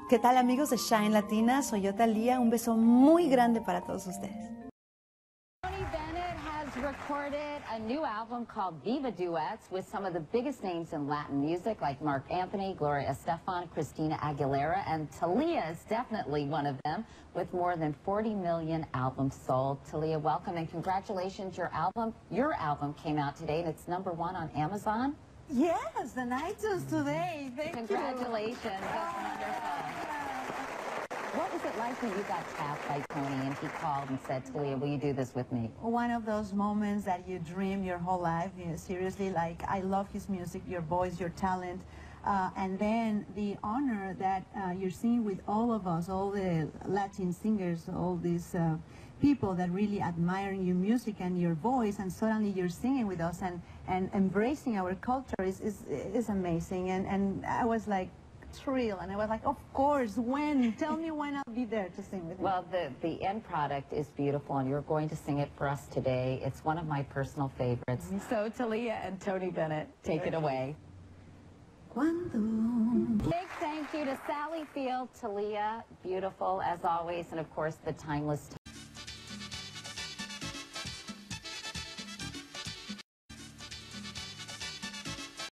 ¿Qué tal, amigos de Shine Latina? Soy yo, Thalia. Un beso muy grande para todos ustedes. Recorded a new album called Viva Duets with some of the biggest names in Latin music, like Mark Anthony, Gloria Estefan, Christina Aguilera, and Thalia is definitely one of them, with more than 40 million albums sold. Thalia, welcome and congratulations. Your album came out today, and it's #1 on Amazon. Yes, and iTunes today. Thank you. Congratulations. That's wonderful. What was it like when you got tapped by Tony and he called and said, Thalia, will you do this with me? One of those moments that you dream your whole life. Seriously, like, I love his music, your voice, your talent. And then the honor that you're seeing with all of us, all the Latin singers, all these people that really admire your music and your voice, and suddenly you're singing with us and embracing our culture is amazing. And I was like It's real. And I was like, of course, when? Tell me when I'll be there to sing with you. Well, the end product is beautiful, and you're going to sing it for us today. It's one of my personal favorites. So, Thalia and Tony Bennett, take it away. Big thank you to Sally Field, Thalia, beautiful as always, and of course the timeless